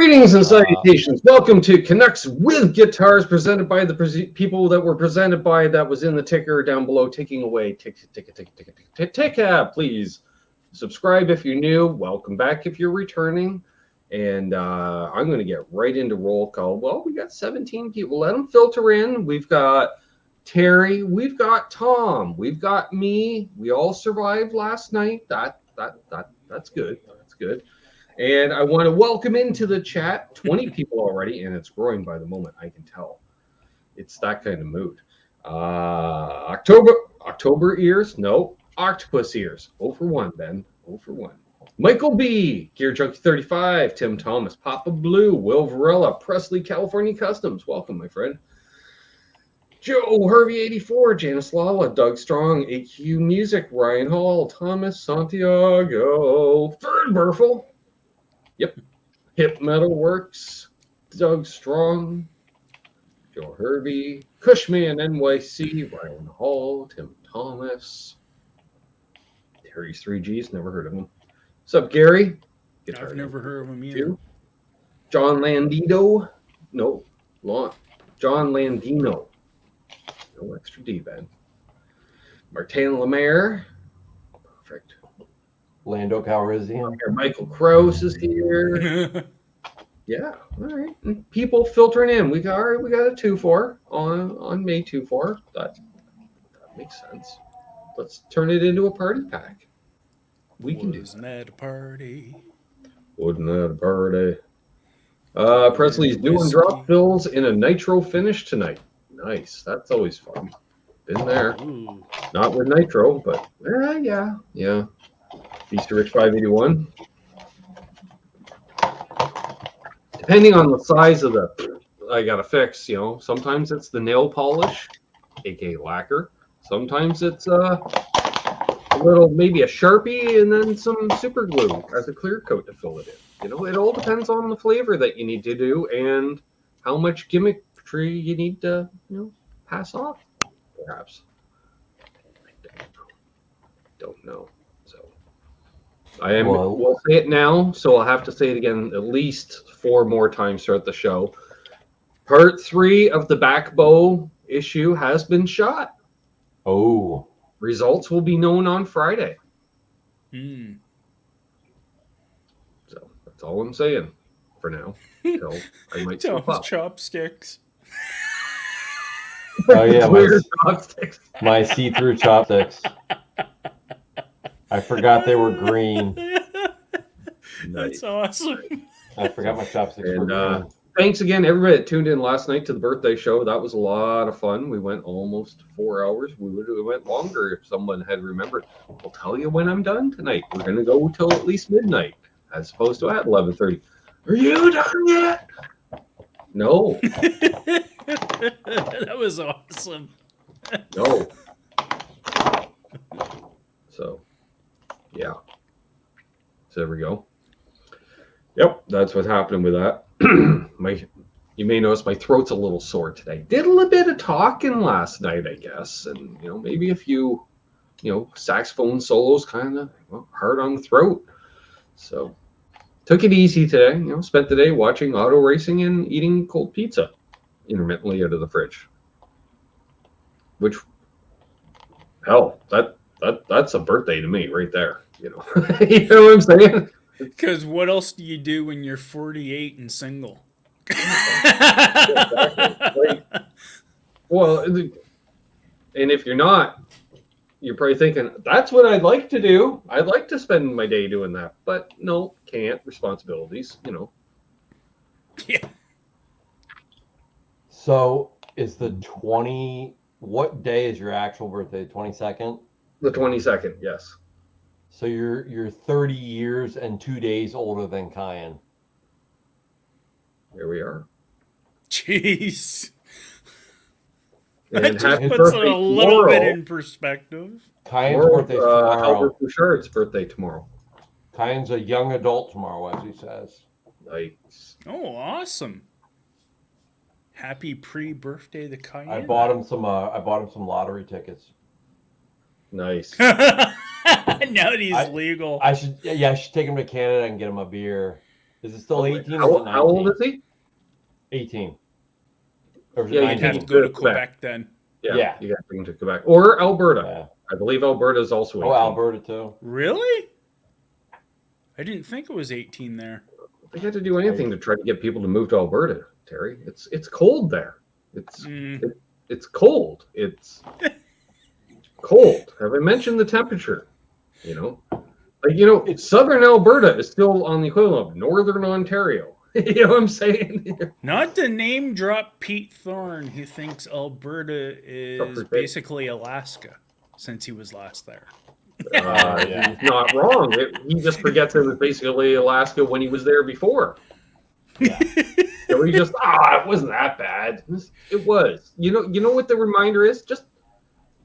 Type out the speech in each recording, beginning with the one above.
Greetings and salutations. Welcome to Canucks With Guitars, presented by the people that were presented by that was in the ticker down below, taking away tick. Please subscribe if you're new. Welcome back if you're returning. And I'm going to get right into roll call. Well, we got 17 people. Let them filter in. We've got Terry. We've got Tom. We've got me. We all survived last night. That's good. That's good. And I want to welcome into the chat 20 people already, and it's growing by the moment. I can tell. It's that kind of mood. October ears? No. Octopus ears. 0 for 1, Ben. 0 for 1. Michael B. Gear Junkie 35. Tim Thomas. Papa Blue. Will Varela. Presley, California Customs. Welcome, my friend. Joe Hervey 84. Janice Lala. Doug Strong. AQ Music. Ryan Hall. Thomas Santiago. Fern Burfel. Yep. Hip Metal Works, Doug Strong, Joe Hervey, Cushman NYC, Ryan Hall, Tim Thomas, Terry's 3Gs, never heard of him. What's up, Gary? I've never heard of him either. John Landino. No, John Landino. No extra D, Ben. Martin Lemaire. Perfect. Lando Calrissian. Michael Krause is here. Yeah, all right. And people filtering in. We got a 2-4 on May 2-4. That makes sense. Let's turn it into a party pack. We can do that. Wasn't that a party? Wasn't that a party? Presley's doing drop fills in a nitro finish tonight. Nice. That's always fun. Been there. Ooh. Not with nitro, but yeah. Feaster Rich 581. Depending on the size of the, I gotta fix. Sometimes it's the nail polish, aka lacquer. Sometimes it's a little, maybe a Sharpie, and then some super glue as a clear coat to fill it in. It all depends on the flavor that you need to do and how much gimmickry you need to, pass off. Perhaps. I don't know. We'll say it now, so I'll have to say it again at least 4 more times throughout the show. Part 3 of the back bow issue has been shot. Oh. Results will be known on Friday. So that's all I'm saying for now. So I might step up. Chopsticks. Oh yeah, my see-through chopsticks. I forgot they were green. That's awesome. I forgot my chopsticks were green. Thanks again, everybody that tuned in last night to the birthday show. That was a lot of fun. We went almost 4 hours. We went longer if someone had remembered. I'll tell you when I'm done tonight. We're going to go till at least midnight, as opposed to at 11:30. Are you done yet? No. That was awesome. No. So. Yeah. So there we go. Yep, that's what's happening with that. You may notice my throat's a little sore today. Did a little bit of talking last night, I guess, and maybe a few, saxophone solos, kind of hard on the throat. So took it easy today. Spent the day watching auto racing and eating cold pizza intermittently out of the fridge. Which, hell, that's a birthday to me right there. You know what I'm saying? Because what else do you do when you're 48 and single? Exactly. Well, and if you're not, you're probably thinking, that's what I'd like to do. I'd like to spend my day doing that. But no, can't. Responsibilities, Yeah. So is what day is your actual birthday? 22nd? The 22nd, yes. So you're 30 years and 2 days older than Kyan. Here we are. Jeez. And that just puts it a little bit in perspective. Kyan's birthday tomorrow. Albert Bouchard's birthday tomorrow. Kyan's a young adult tomorrow, as he says. Nice. Oh, awesome. Happy pre-birthday to Kyan. I bought him some lottery tickets. Nice. Now that he's legal. I should take him to Canada and get him a beer. Is it still 18 or is it How 19? old is he? 18. Or is it Yeah, You'd 19? have to go to Quebec then. Yeah. You got to bring him to Quebec or Alberta. Yeah. I believe Alberta is also 18. Oh, Alberta too. Really? I didn't think it was 18 there. They had to do anything to try to get people to move to Alberta, Terry. It's cold there. It's cold. It's cold. Have I mentioned the temperature? Southern Alberta is still on the equivalent of Northern Ontario. You know what I'm saying? Not to name drop Pete Thorne, who thinks Alberta is basically Alaska since he was last there. He's not wrong. He just forgets it was basically Alaska when he was there before. Yeah. So he just, it wasn't that bad. It was. You know what the reminder is? Just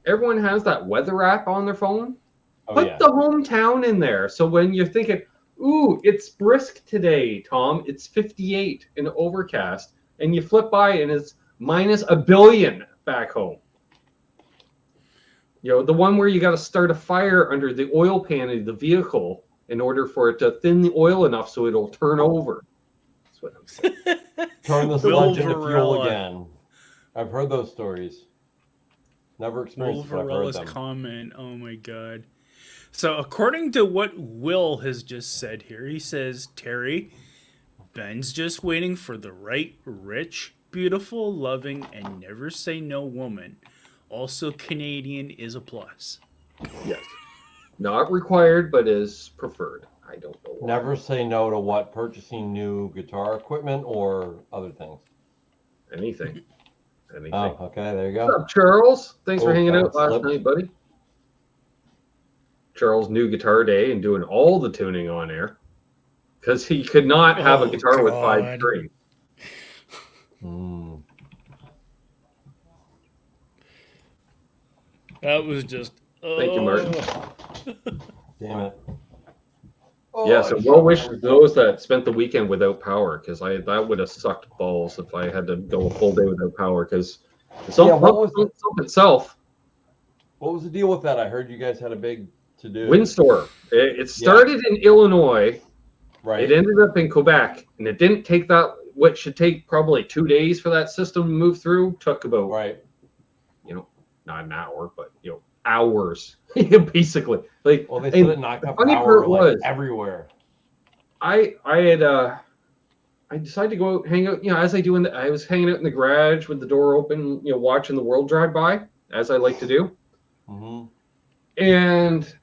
everyone has that weather app on their phone. Put the hometown in there. So when you're thinking, ooh, it's brisk today, Tom. It's 58 and overcast. And you flip by and it's minus a billion back home. The one where you got to start a fire under the oil pan of the vehicle in order for it to thin the oil enough so it'll turn over. That's what I'm saying. Turn the sludge into fuel again. I've heard those stories. Never experienced it, but I've heard them. Comment. Oh my God. So according to what Will has just said here, he says, Terry, Ben's just waiting for the right, rich, beautiful, loving, and never say no woman. Also Canadian is a plus. Yes. Not required, but is preferred. I don't know why. Never say no to what? Purchasing new guitar equipment or other things? Anything. Oh, okay. There you go. What's up, Charles? Thanks for hanging out last night, buddy. Charles' new guitar day and doing all the tuning on air because he could not have a guitar with 5 strings. That was just. Thank you, Martin. Damn it. So well wishes those that spent the weekend without power because that would have sucked balls if I had to go a full day without power because itself. What was the deal with that? I heard you guys had a big to-do. Windstorm. It started in Illinois. Right. It ended up in Quebec, and it didn't take that. What should take probably 2 days for that system to move through took about not an hour, but hours. Basically, they said it knocked up power everywhere. I decided to go out, hang out. As I do I was hanging out in the garage with the door open, watching the world drive by, as I like to do. Mm-hmm. And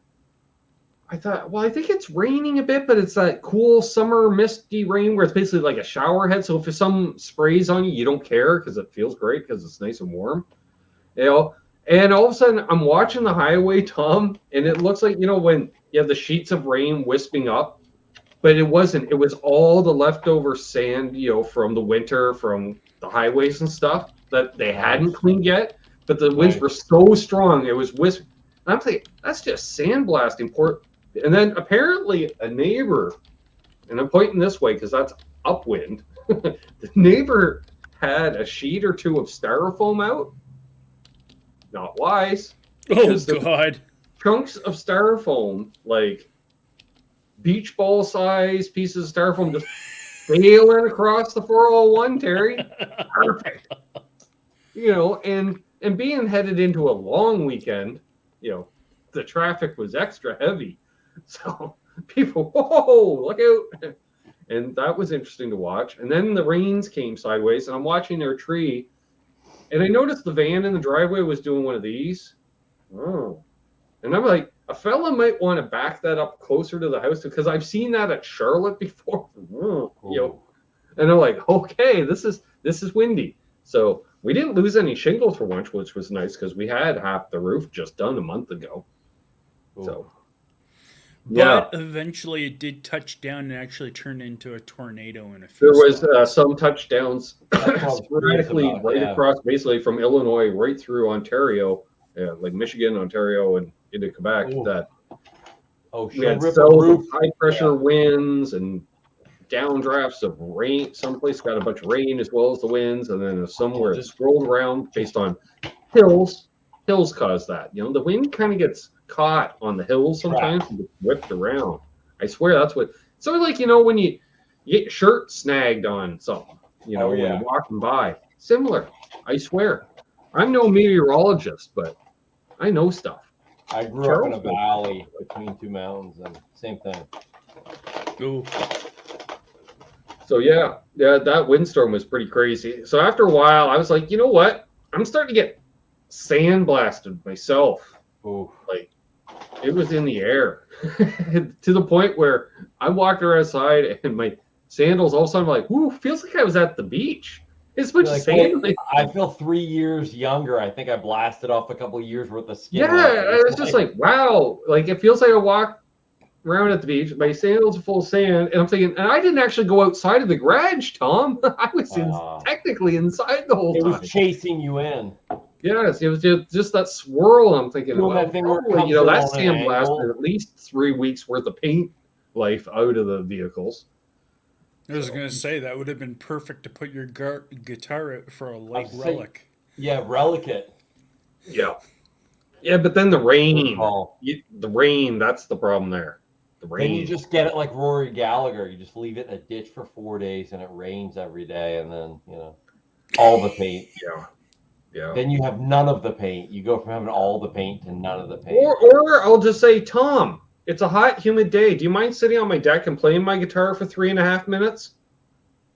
I thought, well, I think it's raining a bit, but it's that cool summer misty rain where it's basically like a shower head. So if some sprays on you, you don't care because it feels great because it's nice and warm. And all of a sudden I'm watching the highway, Tom, and it looks like, when you have the sheets of rain wisping up, but it wasn't. It was all the leftover sand, from the winter, from the highways and stuff that they hadn't cleaned yet. But the winds were so strong, it was wisp. And I'm thinking, that's just sandblasting. And then apparently a neighbor, and I'm pointing this way because that's upwind, the neighbor had a sheet or two of styrofoam out. Not wise. Oh, God. Chunks of styrofoam, like beach ball size pieces of styrofoam just sailing across the 401, Terry. Perfect. And being headed into a long weekend, the traffic was extra heavy. So people, whoa, look out. And that was interesting to watch. And then the rains came sideways, and I'm watching their tree. And I noticed the van in the driveway was doing one of these. Oh. And I'm like, a fella might want to back that up closer to the house because I've seen that at Charlotte before. And I'm like, okay, this is windy. So we didn't lose any shingles for once, which was nice because we had half the roof just done a month ago. So, but eventually it did touch down and actually turned into a tornado in a few spots. There was some touchdowns sporadically across, basically from Illinois right through Ontario, like Michigan, Ontario, and into Quebec. We had cells of high pressure winds and downdrafts of rain. Some place got a bunch of rain as well as the winds, and then somewhere it scrolled around based on hills. Hills cause that. The wind kind of gets caught on the hills sometimes and gets whipped around. I swear that's what. Sort of like when You get your shirt snagged on something, Oh, when yeah. you're walking by. Similar, I swear. I'm no meteorologist, but I know stuff. I grew up in a valley between two mountains, and same thing. Ooh. So yeah, that windstorm was pretty crazy. So after a while, I was like, you know what? I'm starting to get sandblasted myself. Ooh. Like it was in the air to the point where I walked around outside and my sandals all of a sudden like, ooh, feels like I was at the beach. It's much Like, sand. I feel 3 years younger. I think I blasted off a couple of years worth of skin. Yeah, I was just like, wow. Like it feels like I walked around at the beach. My sandals are full of sand, and I'm thinking, and I didn't actually go outside of the garage, Tom. I was technically inside the whole time. It was chasing you in. Yes, it was just that swirl. I'm thinking, well, that thing where that sandblasted at least 3 weeks worth of paint life out of the vehicles. I was going to say that would have been perfect to put your guitar out for a light relic. Yeah, relic it. Yeah. Yeah, but then the rain. The rain, that's the problem there. The rain. Then you just get it like Rory Gallagher. You just leave it in a ditch for 4 days and it rains every day, and then, all the paint. Yeah. Yeah. Then you have none of the paint. You go from having all the paint to none of the paint. Or I'll just say, Tom, it's a hot, humid day. Do you mind sitting on my deck and playing my guitar for 3.5 minutes?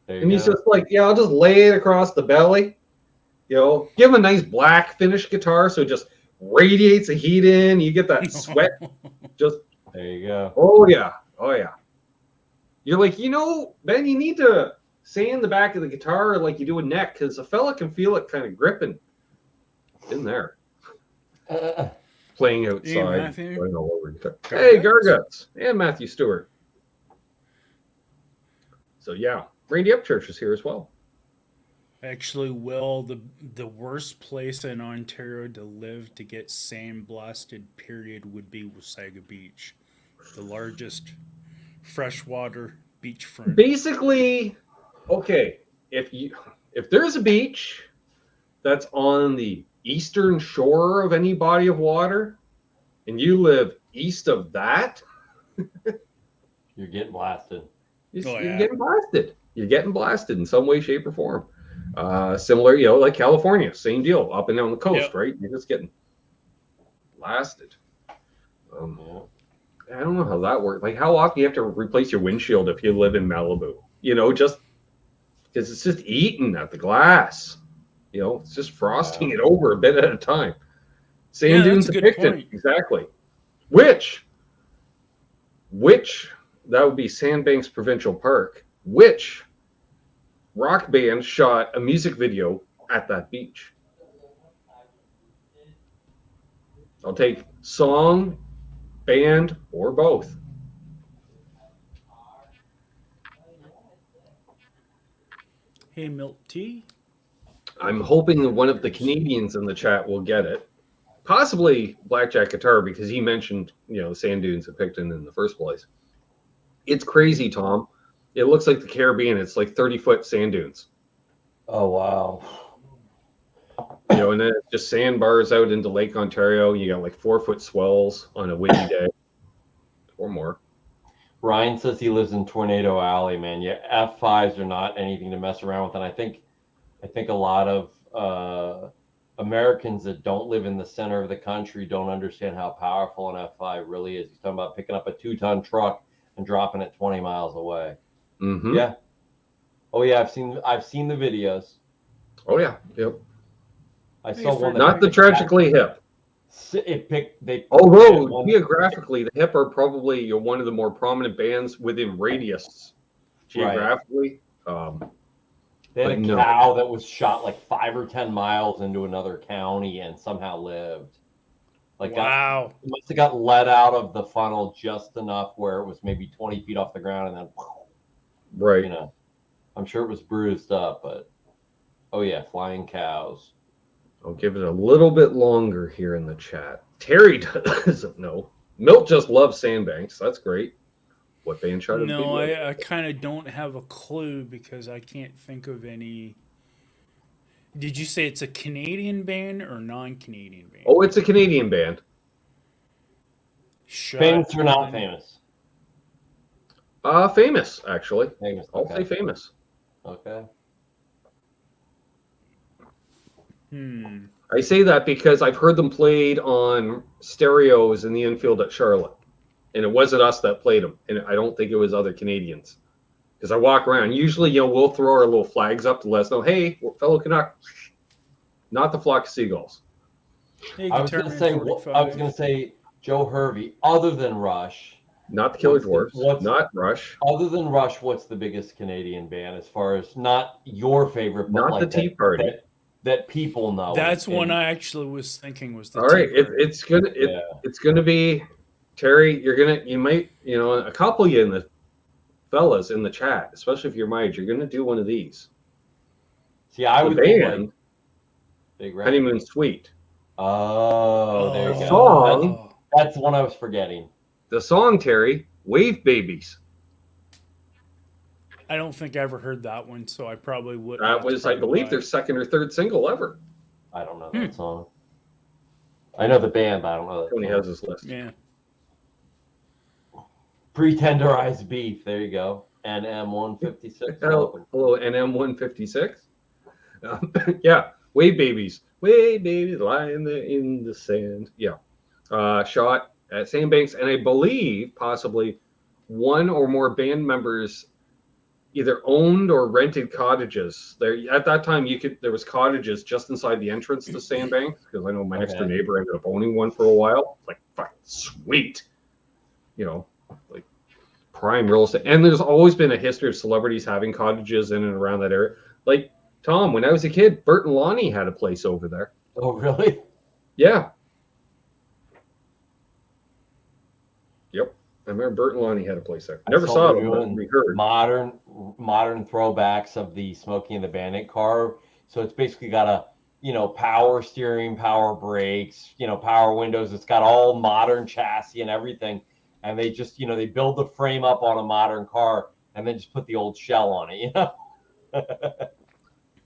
And he's just like, yeah, I'll just lay it across the belly. Give him a nice black finished guitar so it just radiates the heat in. You get that sweat. Just there you go. Oh yeah. You're like, Ben, you need to sand the back of the guitar like you do a neck, because a fella can feel it kind of gripping in there. Playing outside. Hey, Garguts and Matthew Stewart. So yeah, Randy Upchurch is here as well. Actually, Will, the worst place in Ontario to live to get sandblasted, period, would be Wasaga Beach, the largest freshwater beachfront. Basically, okay, if there's a beach that's on the eastern shore of any body of water, and you live east of that, you're getting blasted. You're getting blasted. You're getting blasted in some way, shape, or form. Similar, like California, same deal, up and down the coast, right? You're just getting blasted. I don't know how that works. Like, how often do you have to replace your windshield if you live in Malibu? Just because it's just eating at the glass. It's just frosting it over a bit at a time. Sand dunes and Picton, exactly. Which that would be Sandbanks Provincial Park. Which rock band shot a music video at that beach? I'll take song, band, or both. Hey, Milk Tea. I'm hoping that one of the Canadians in the chat will get it. Possibly Blackjack Guitar, because he mentioned, the sand dunes at Picton in the first place. It's crazy, Tom. It looks like the Caribbean. It's like 30-foot sand dunes. Oh, wow. And then it's just sandbars out into Lake Ontario. You got like 4-foot swells on a windy day or more. Ryan says he lives in Tornado Alley, man. Yeah, F5s are not anything to mess around with. And I think a lot of Americans that don't live in the center of the country don't understand how powerful an F5 really is. He's talking about picking up a 2-ton truck and dropping it 20 miles away. Mm-hmm. Yeah. Oh yeah, I've seen the videos. Oh yeah. Yep. I saw one. Not the tragically hip. Although geographically, the hip are probably one of the more prominent bands within radius geographically. Right. They had a cow that was shot like 5 or 10 miles into another county and somehow lived. Like, wow. It must have got let out of the funnel just enough where it was maybe 20 feet off the ground and then, right. I'm sure it was bruised up, but oh yeah, flying cows. I'll give it a little bit longer here in the chat. Terry doesn't know. Milt just loves Sandbanks. That's great. What band shot it? No, I kind of don't have a clue because I can't think of any. Did you say it's a Canadian band or non-Canadian band? Oh, it's a Canadian band. Famous or not famous? Famous, actually. Famous. I'll Okay. say Famous. Okay. I say that because I've heard them played on stereos in the infield at Charlotte. And it wasn't us that played them. And I don't think it was other Canadians. Because I walk around. Usually, we'll throw our little flags up to let us know, hey, fellow Canuck, not the flock of seagulls. Hey, I was going to say Joe Hervey, other than Rush. Not the Killer Dwarfs. Not Rush. Other than Rush, what's the biggest Canadian band as far as not your favorite, but not like the Tea Party that people know? That's one I actually was thinking was the. All right, it's gonna be Terry. You might a couple of you in the fellas in the chat, especially if you're my age, you're gonna do one of these. See, I would think like Big Honeymoon Suite. Oh, there you go. Song. That's the one I was forgetting. The song, Terry, Wave Babies. I don't think I ever heard that one, so I probably would. That was, I believe, their second or third single ever. I don't know that song. I know the band, but I don't know that. Tony has his list. Yeah. Pre-tenderized beef. There you go. NM156. Hello, NM156. Yeah, Wave Babies. Wave Babies lying there in the sand. Yeah. Shot at Sandbanks, and I believe possibly one or more band members either owned or rented cottages. There at that time, there was cottages just inside the entrance to Sandbanks, because I know my next door neighbor ended up owning one for a while. Like, fucking sweet, like prime real estate. And there's always been a history of celebrities having cottages in and around that area. Like Tom, when I was a kid, Bert and Lonnie had a place over there. Oh, really? Yeah. Yep. I remember Bert and Lonnie had a place there. Never saw them, but we heard. Modern throwbacks of the Smokey and the Bandit car. So it's basically got a, power steering, power brakes, power windows. It's got all modern chassis and everything. And they just, they build the frame up on a modern car and then just put the old shell on it,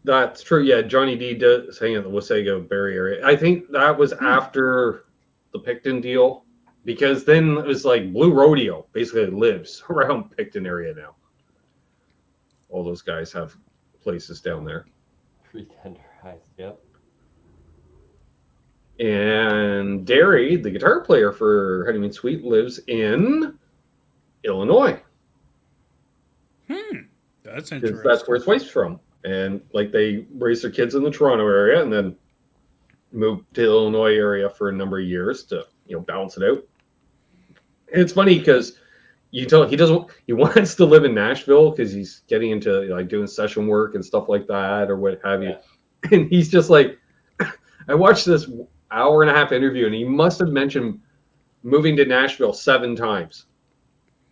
That's true. Yeah, Johnny D does hang in the Wasaga Berry area. I think that was after the Picton deal, because then it was like Blue Rodeo basically lives around Picton area now. All those guys have places down there. Pre-tenderized, yep. And Derry, the guitar player for Honeymoon Suite, lives in Illinois. That's interesting. That's where his wife's from. And like they raised their kids in the Toronto area and then moved to the Illinois area for a number of years to balance it out. And it's funny because you tell he wants to live in Nashville because he's getting into like doing session work and stuff like that or what have you. And he's just like, I watched this hour and a half interview and he must have mentioned moving to Nashville 7 times.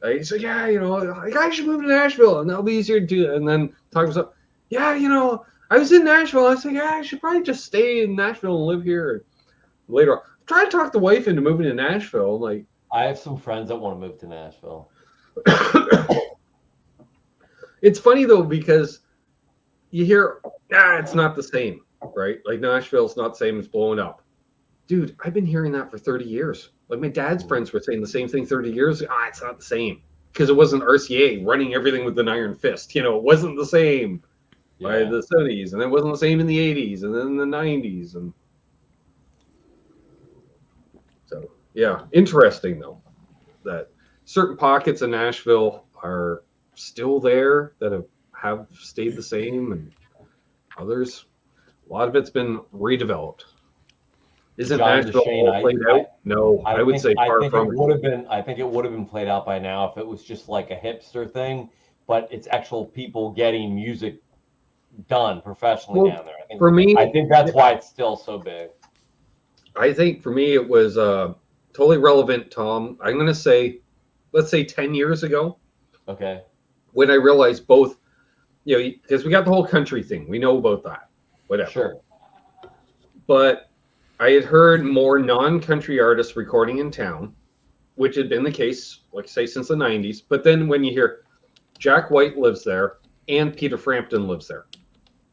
He's like, yeah, I should move to Nashville and that'll be easier to do. And then talk about, yeah, I was in Nashville. I was like, I should probably just stay in Nashville and live here. And later on, try to talk the wife into moving to Nashville. Like, I have some friends that want to move to Nashville. It's funny though, because you hear, it's not the same, right? Like Nashville's not the same as blowing up. Dude, I've been hearing that for 30 years. Like my dad's friends were saying the same thing 30 years ago. It's not the same. Because it wasn't RCA running everything with an iron fist. It wasn't the same by the 70s. And it wasn't the same in the 80s and then the 90s. And so, yeah, interesting though, that certain pockets of Nashville are still there that have stayed the same, and others, a lot of it's been redeveloped. Isn't Nashville all played out? No, I would say far from it. I think it would have been played out by now if it was just like a hipster thing, but it's actual people getting music done professionally down there. I think that's why it's still so big. I think for me it was totally relevant, Tom. I'm going to say, let's say 10 years ago. Okay. When I realized both, because we got the whole country thing. We know about that. Whatever. Sure. But I had heard more non-country artists recording in town, which had been the case, like say, since the 90s. But then when you hear Jack White lives there and Peter Frampton lives there.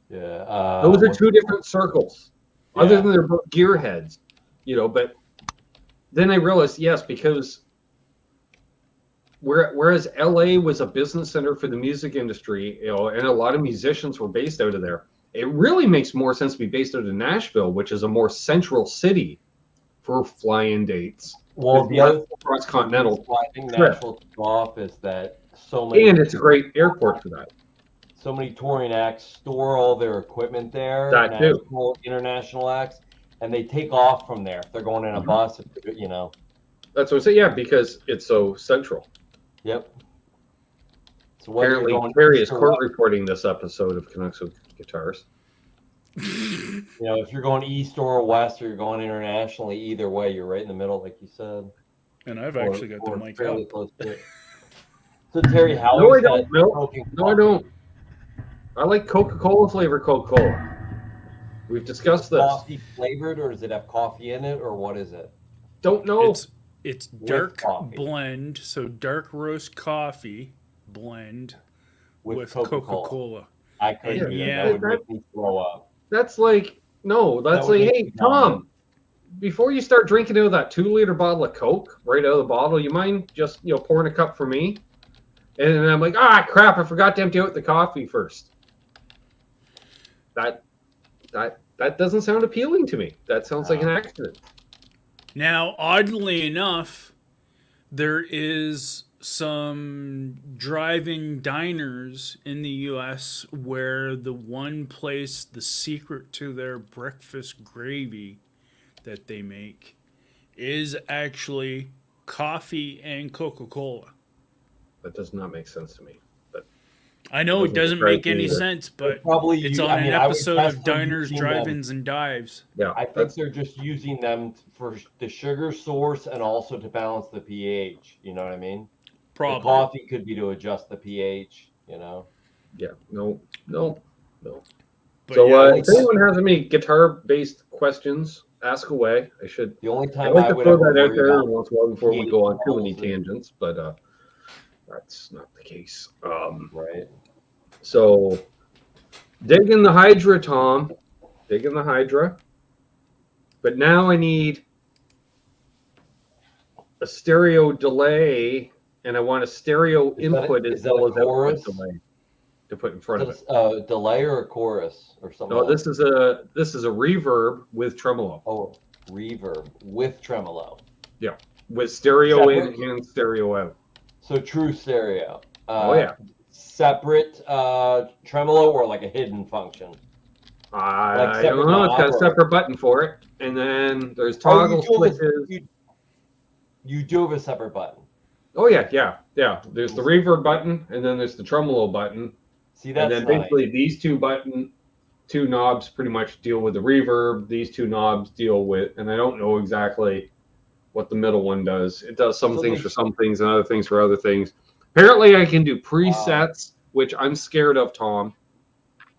Yeah. Those are 2 different circles. Yeah. Other than they're both gearheads, but then I realized, yes, because whereas LA was a business center for the music industry, and a lot of musicians were based out of there. It really makes more sense to be based out of Nashville, which is a more central city for fly-in dates. Well, the other cross-continental I think trip. Nashville took off is that so many, and it's a great airport for that. So many touring acts store all their equipment there. That too. International acts, and they take off from there. If they're going in a bus, you know. That's what I say. Yeah, because it's so central. Yep. So apparently, Terry is court reporting this episode of Canucks with Guitars. You know, if you're going east or west, or you're going internationally, either way, you're right in the middle, like you said. And I've actually got the mic fairly up. close to it. So Terry, how? No, I don't. No, I don't. I like Coca-Cola flavored Coca-Cola. We've discussed this. Coffee flavored, or does it have coffee in it, or what is it? Don't know. It's dark blend, so dark roast coffee blend with Coca-Cola. I couldn't. That would make me throw up. That's like hey Tom, before you start drinking out of that 2-liter bottle of Coke right out of the bottle, you mind just pouring a cup for me? And then I'm like, crap, I forgot to empty out the coffee first. That doesn't sound appealing to me. That sounds like an accident. Now, oddly enough, there is some drive-in diners in the U.S. where the one place, the secret to their breakfast gravy that they make is actually coffee and Coca-Cola. That does not make sense to me. But I know it doesn't make any sense, but it's on an episode of Diners, Drive-Ins, and Dives. Yeah, I think they're just using them for the sugar source and also to balance the pH. You know what I mean? Probably. The coffee could be to adjust the pH. You know? Yeah. No. But so, if anyone has any guitar-based questions, ask away. I should. The only time I would throw that out there once more before we go on too many tangents, but that's not the case. Right. So, digging the Hydra, Tom. Digging the Hydra. But now I need a stereo delay, and I want a stereo input as well as output delay to put in front of it. A delay or a chorus or something? No, this is a reverb with tremolo. Oh, reverb with tremolo. Yeah, with stereo in and stereo out. So true stereo. Yeah. Separate tremolo or like a hidden function? I don't know. It's got a separate button for it, and then there's toggle switches. You do have a separate button. Oh yeah. There's the reverb button, and then there's the tremolo button. See, that's and then basically these two knobs pretty much deal with the reverb. These two knobs deal with, and I don't know exactly what the middle one does. It does some things for some things and other things for other things. Apparently, I can do presets, which I'm scared of, Tom.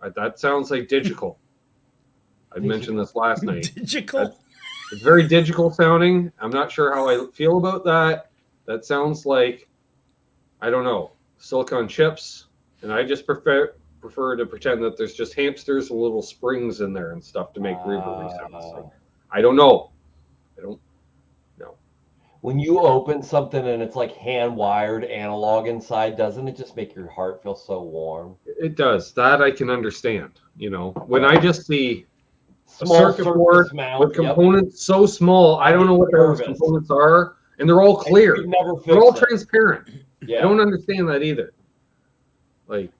That sounds like digital. I mentioned this last night. Digital? It's very digital sounding. I'm not sure how I feel about that. That sounds like, I don't know, silicon chips. And I just prefer to pretend that there's just hamsters and little springs in there and stuff to make reverb sounds. So, I don't know. I don't know. When you open something and it's like hand-wired analog inside, doesn't it just make your heart feel so warm? It does. That I can understand. When I just see a circuit board with components so small, I don't know what those components are, and they're all clear. They're all transparent. Yeah. I don't understand that either. Like,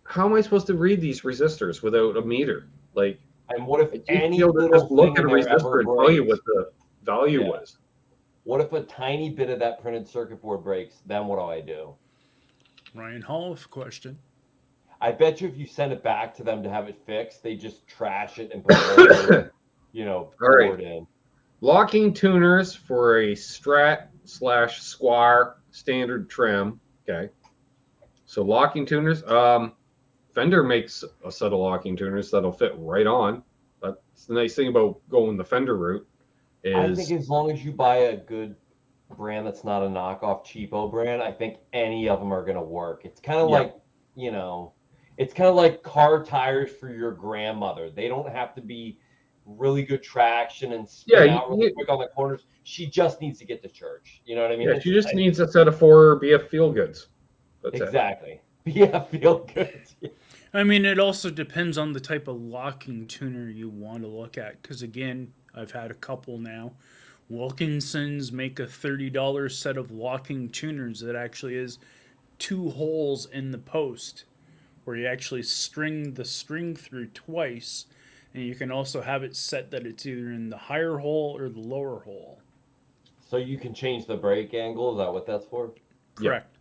how am I supposed to read these resistors without a meter? Like, and what if any just look at a resistor and tell you what the value was? What if a tiny bit of that printed circuit board breaks? Then what do I do? Ryan Hall's question. I bet you if you send it back to them to have it fixed, they just trash it and put board in. Locking tuners for a Strat/Squire standard trim. Okay. So locking tuners. Fender makes a set of locking tuners that'll fit right on. That's the nice thing about going the Fender route. I think as long as you buy a good brand that's not a knockoff cheapo brand, I think any of them are going to work. It's kind of like, it's kind of like car tires for your grandmother. They don't have to be really good traction and spin Yeah, out really quick on the corners. She just needs to get to church. You know what I mean? Yeah, she just needs a set of 4 BF Feel Goods. That's exactly. Yeah, feel good. I mean, it also depends on the type of locking tuner you want to look at. Because again, I've had a couple now. Wilkinson's make a $30 set of locking tuners that actually is 2 holes in the post, where you actually string the string through twice, and you can also have it set that it's either in the higher hole or the lower hole. So you can change the break angle. Is that what that's for? Correct.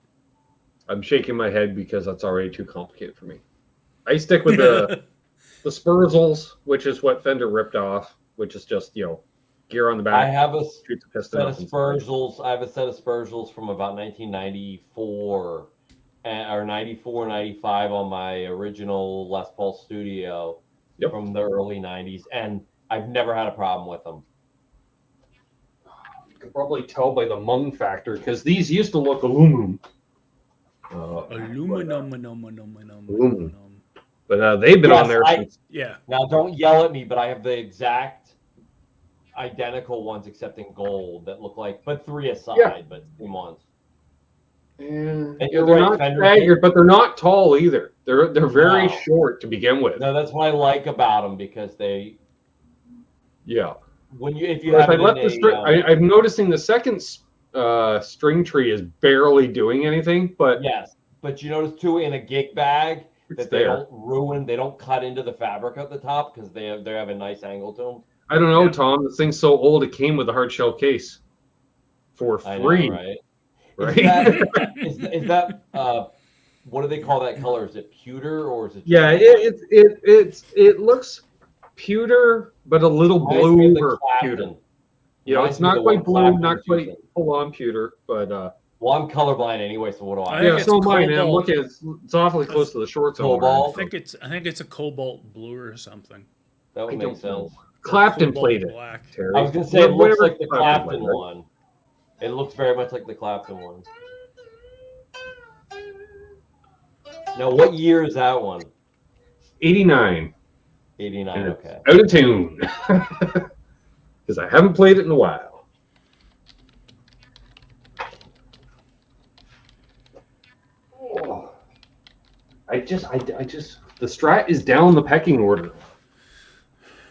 I'm shaking my head because that's already too complicated for me. I stick with the Spurzels, which is what Fender ripped off, which is just, gear on the back. I have a shoots a set piston of up and Spurzels. I have a set of Spurzels from about 1994 or 94, 95 on my original Les Paul Studio from the early 90s, and I've never had a problem with them. You can probably tell by the mung factor, because these used to look aluminum. Aluminum. But they've been on there since. Yeah. Now, don't yell at me, but I have the exact identical ones except in gold that look like, but 3 aside, but same ones. And you're they're right, not Fender staggered, but they're not tall either. They're very short to begin with. No, that's what I like about them, because they. Yeah. If you have I'm noticing the second string tree is barely doing anything, but yes, but you notice too in a gig bag that they don't ruin, they don't cut into the fabric at the top because they have a nice angle to them. I don't know, Tom. This thing's so old it came with a hard shell case for free. I know, right? Is that what do they call that color? Is it pewter or is it? Yeah, it looks pewter, but a little blue or pewter. It's not quite blue, not quite full on pewter, but well, I'm colorblind anyway, so what do I? Yeah, so mine. And I'm looking, it's awfully close to the shorts. Cobalt. I think it's a cobalt blue or something. That would make sense. Clapton played it. Terry. I was gonna say it looks like the Clapton one. It looks very much like the Clapton one. Now, what year is that one? 89. 89. Okay. Out of tune. Because I haven't played it in a while. Oh. I just the Strat is down the pecking order.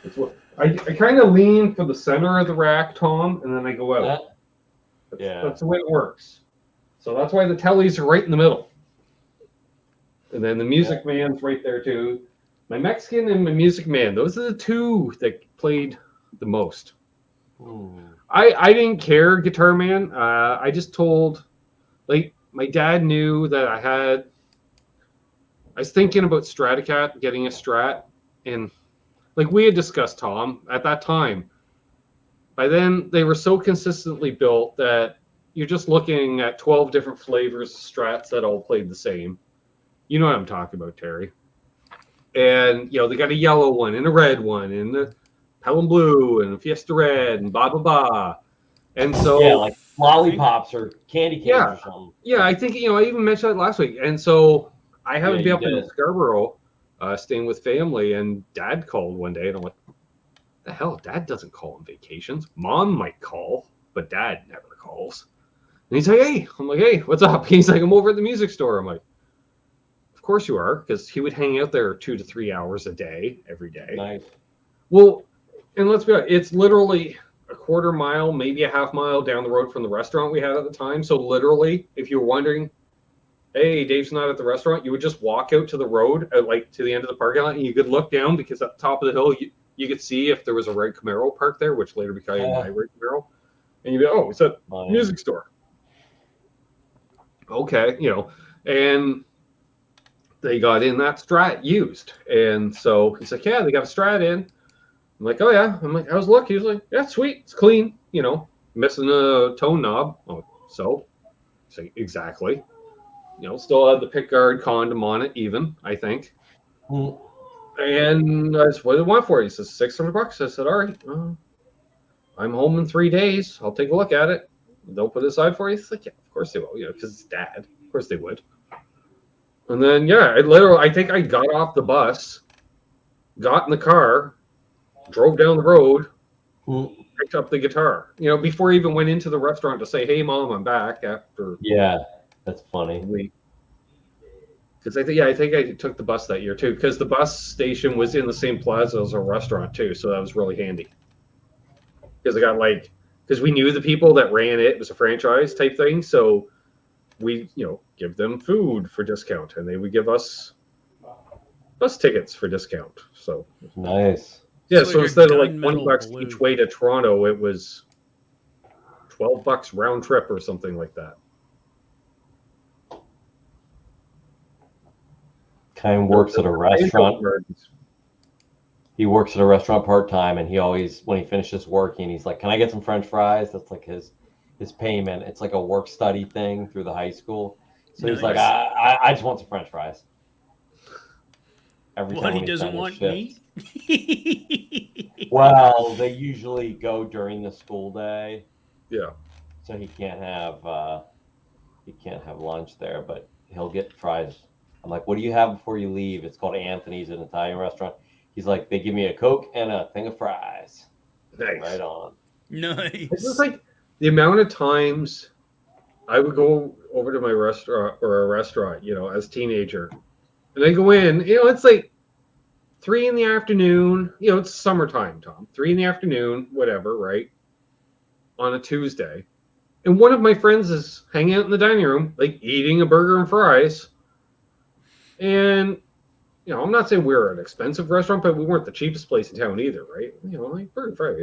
It's what I kind of lean for the center of the rack, Tom, and then I go out. That's the way it works. So that's why the Tellys are right in the middle. And then the Music Man's right there too. My Mexican and my Music Man, those are the two that played the most. I didn't care, Guitar Man. I just told, my dad knew that I was thinking about Stratocat, getting a Strat, and we had discussed, Tom, at that time. By then, they were so consistently built that you're just looking at 12 different flavors of Strats that all played the same. You know what I'm talking about, Terry. And, they got a yellow one and a red one and the Pelham Blue and Fiesta Red and blah, blah, blah. And so... Yeah, like lollipops or candy canes or something. Yeah, I think, I even mentioned that last week. And so I happened to be up in Scarborough staying with family, and Dad called one day, and I'm like, the hell? Dad doesn't call on vacations. Mom might call, but Dad never calls. And he's like, hey. I'm like, hey, what's up? He's like, I'm over at the music store. I'm like, of course you are, because he would hang out there 2 to 3 hours a day, every day. Nice. Well, and let's be honest, it's literally a quarter mile, maybe a half mile down the road from the restaurant we had at the time. So literally, if you were wondering, hey, Dave's not at the restaurant, you would just walk out to the road, to the end of the parking lot, and you could look down, because at the top of the hill, you could see if there was a red Camaro parked there, which later became my red Camaro. And you'd be, oh, it's a music store. Okay, and they got in that Strat used. And so he's like, yeah, they got a Strat in. I'm like, oh, yeah. I'm like, how's the look? He's like, yeah, sweet. It's clean, missing a tone knob. Oh, so? He's like, exactly. Still had the pickguard condom on it, even, I think. And I said, what do they want for it? He says, $600. I said, all right. I'm home in 3 days. I'll take a look at it. They'll put it aside for you. He's like, yeah, of course they will, because it's Dad. Of course they would. And then, I think I got off the bus, got in the car, drove down the road, Mm. picked up the guitar. You know, before he even went into the restaurant to say, "Hey, Mom, I'm back." After Yeah, that's funny. we, because I think I took the bus that year too, because the bus station was in the same plaza as our restaurant too, so that was really handy. Because I got because we knew the people that ran it. It was a franchise type thing, so we give them food for discount, and they would give us bus tickets for discount. So Nice. yeah, It's so like a instead of like gunmetal $20 blue. each way to Toronto, it was $12 round trip or something like that. Kind works at a restaurant. Gardens. He works at a restaurant part-time, and he always, when he finishes working, he's like, "Can I get some French fries?" That's like his payment. It's like a work study thing through the high school. So he's like, Nice. I just want some French fries. Every What, time he when he's doesn't done his want shift. meat? Well, they usually go during the school day, Yeah. so he can't have lunch there, but he'll get fries. I'm like, "What do you have before you leave?" It's called Anthony's, an Italian restaurant. He's like, "They give me a Coke and a thing of fries." Nice. Right on. It's just Nice. like the amount of times I would go over to my restaurant or a restaurant, as a teenager, and I go in, it's like 3 in the afternoon, it's summertime, Tom, 3 in the afternoon, whatever, right? On a Tuesday. And one of my friends is hanging out in the dining room, like eating a burger and fries. And, I'm not saying we're an expensive restaurant, but we weren't the cheapest place in town either, right? Like burger and fries,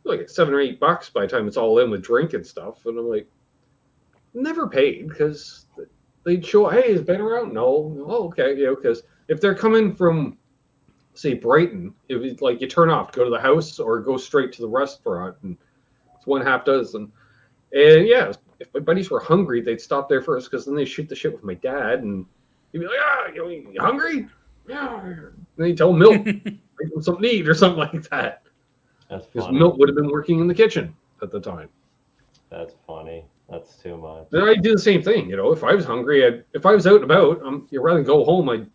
like $7 or $8 by the time it's all in with drink and stuff. And I'm like, never paid, because they'd show, "Hey, is Ben around?" No. Oh, okay. Because if they're coming from, say, Brighton, it was like you turn off, go to the house, or go straight to the restaurant, and it's one half dozen. And yeah, if my buddies were hungry, they'd stop there first, because then they shoot the shit with my dad, and he'd be like, "You hungry?" Yeah. And then he'd tell Milt, "Make him something to eat," or something like that. That's Because funny. Milt would have been working in the kitchen at the time. That's funny. That's too much. Then I'd do the same thing. If I was hungry, if I was out and about, rather than go home, I'd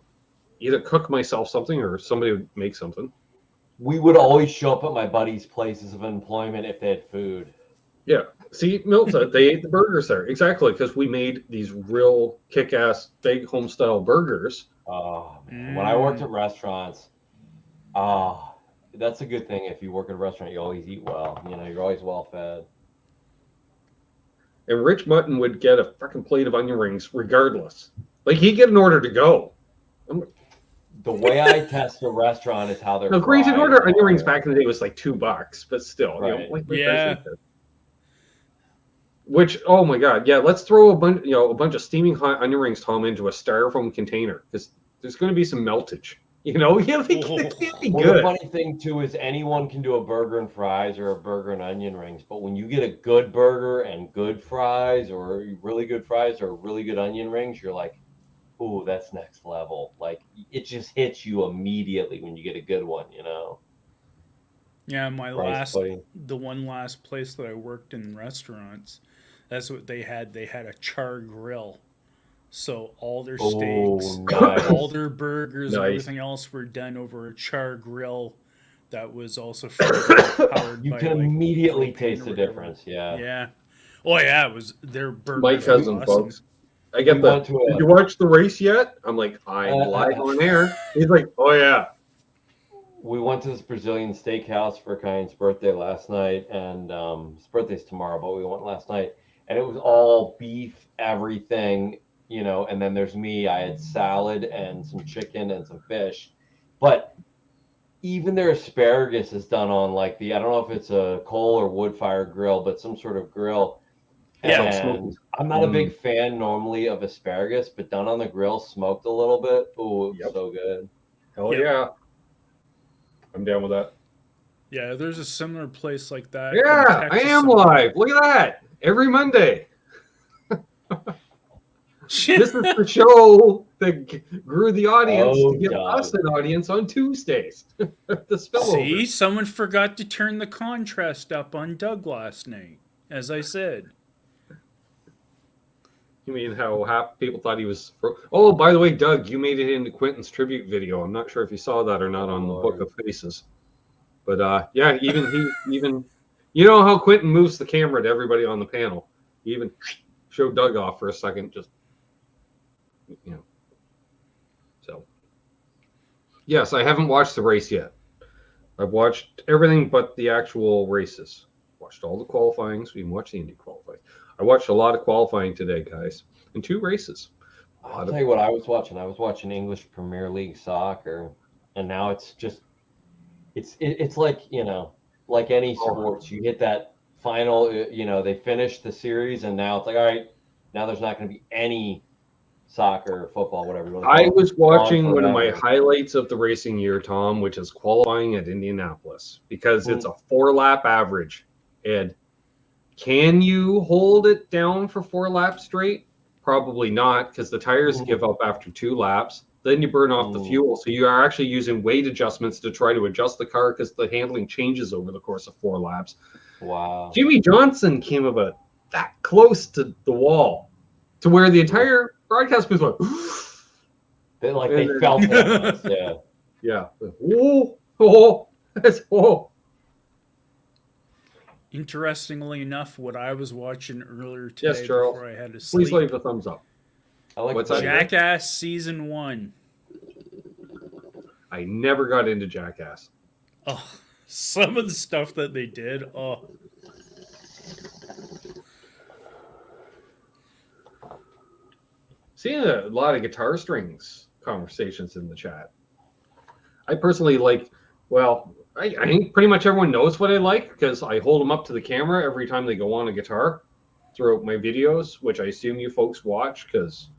either cook myself something or somebody would make something. We would always show up at my buddies' places of employment if they had food. Yeah. See, Milt said they ate the burgers there. Exactly, because we made these real kick-ass, big home-style burgers. Oh, man. When I worked at restaurants, that's a good thing. If you work at a restaurant, you always eat well. You're always well fed. And Rich Mutton would get a fucking plate of onion rings regardless. Like, he'd get an order to go. The way I test a restaurant is how they're Now, granted, fried. order onion rings back in the day was like $2, but still, Right. Yeah. Which, oh my god, yeah, let's throw a bunch of steaming hot onion rings, Tom, into a styrofoam container, because there's going to be some meltage. They can't be Well, good. the funny thing too is anyone can do a burger and fries or a burger and onion rings, but when you get a good burger and good fries, or really good fries or really good onion rings, you're like, "Ooh, that's next level." Like, it just hits you immediately when you get a good one. Yeah, Price pudding. the one last place that I worked in restaurants, that's what they had. They had a char grill. So all their steaks, nice. all their burgers, and Nice. everything else were done over a char grill that was also powered You by, can like, immediately propane taste or the whatever. difference. Yeah. Yeah. Oh yeah, it was their burgers. My were cousin, awesome. folks. I get We the, went to "Did you watch the race yet?" I'm like, "I'm live on air." He's like, "Oh yeah." We went to this Brazilian steakhouse for Kyan's birthday last night, and his birthday's tomorrow, but we went last night, and it was all beef, everything, and then there's me. I had salad and some chicken and some fish, but even their asparagus is done on like I don't know if it's a coal or wood fire grill, but some sort of grill. Yeah. And I'm not a big fan normally of asparagus, but done on the grill, smoked a little bit. Ooh, it was so good. Hell Yep. yeah. I'm down with that. Yeah, there's a similar place like that. in Yeah, I Texas am somewhere. live. Look at that. Every Monday. This is the show that grew the audience to give us an audience on Tuesdays. The spillover. See, someone forgot to turn the contrast up on Doug last night, as I said. You mean how half people thought he was... Oh, by the way, Doug, you made it into Quentin's tribute video. I'm not sure if you saw that or not on the Book of Faces. But yeah, even you know how Quentin moves the camera to everybody on the panel. He even showed Doug off for a second, just you know. So yes, I haven't watched the race yet. I've watched everything but the actual races. Watched all the qualifying, so we even watched the Indy qualifying. I watched a lot of qualifying today, guys, and 2 races. I'll tell you what I was watching. I was watching English Premier League soccer, and now it's just it's like, you know, like any sports. You hit that final, you know, they finish the series, and now it's like, all right, now there's not going to be any soccer, football, whatever you want to call it. I was watching one of my highlights of the racing year, Tom, which is qualifying at Indianapolis, because it's a 4-lap average. And can you hold it down for 4 laps straight? Probably not, because the tires give up after 2 laps. Then you burn off the fuel. So you are actually using weight adjustments to try to adjust the car, because the handling changes over the course of 4 laps. Wow. Jimmy Johnson came about that close to the wall, to where the entire broadcast was like, they felt it on us, yeah. Yeah. Oh. Interestingly enough, what I was watching earlier today Yes, Charles. before I had to sleep. Please leave a thumbs up. I like What's that? Jackass Season 1. I never got into Jackass. Oh, some of the stuff that they did. Oh. Seeing a lot of guitar strings conversations in the chat. I personally like, well, I think pretty much everyone knows what I like, because I hold them up to the camera every time they go on a guitar throughout my videos, which I assume you folks watch, because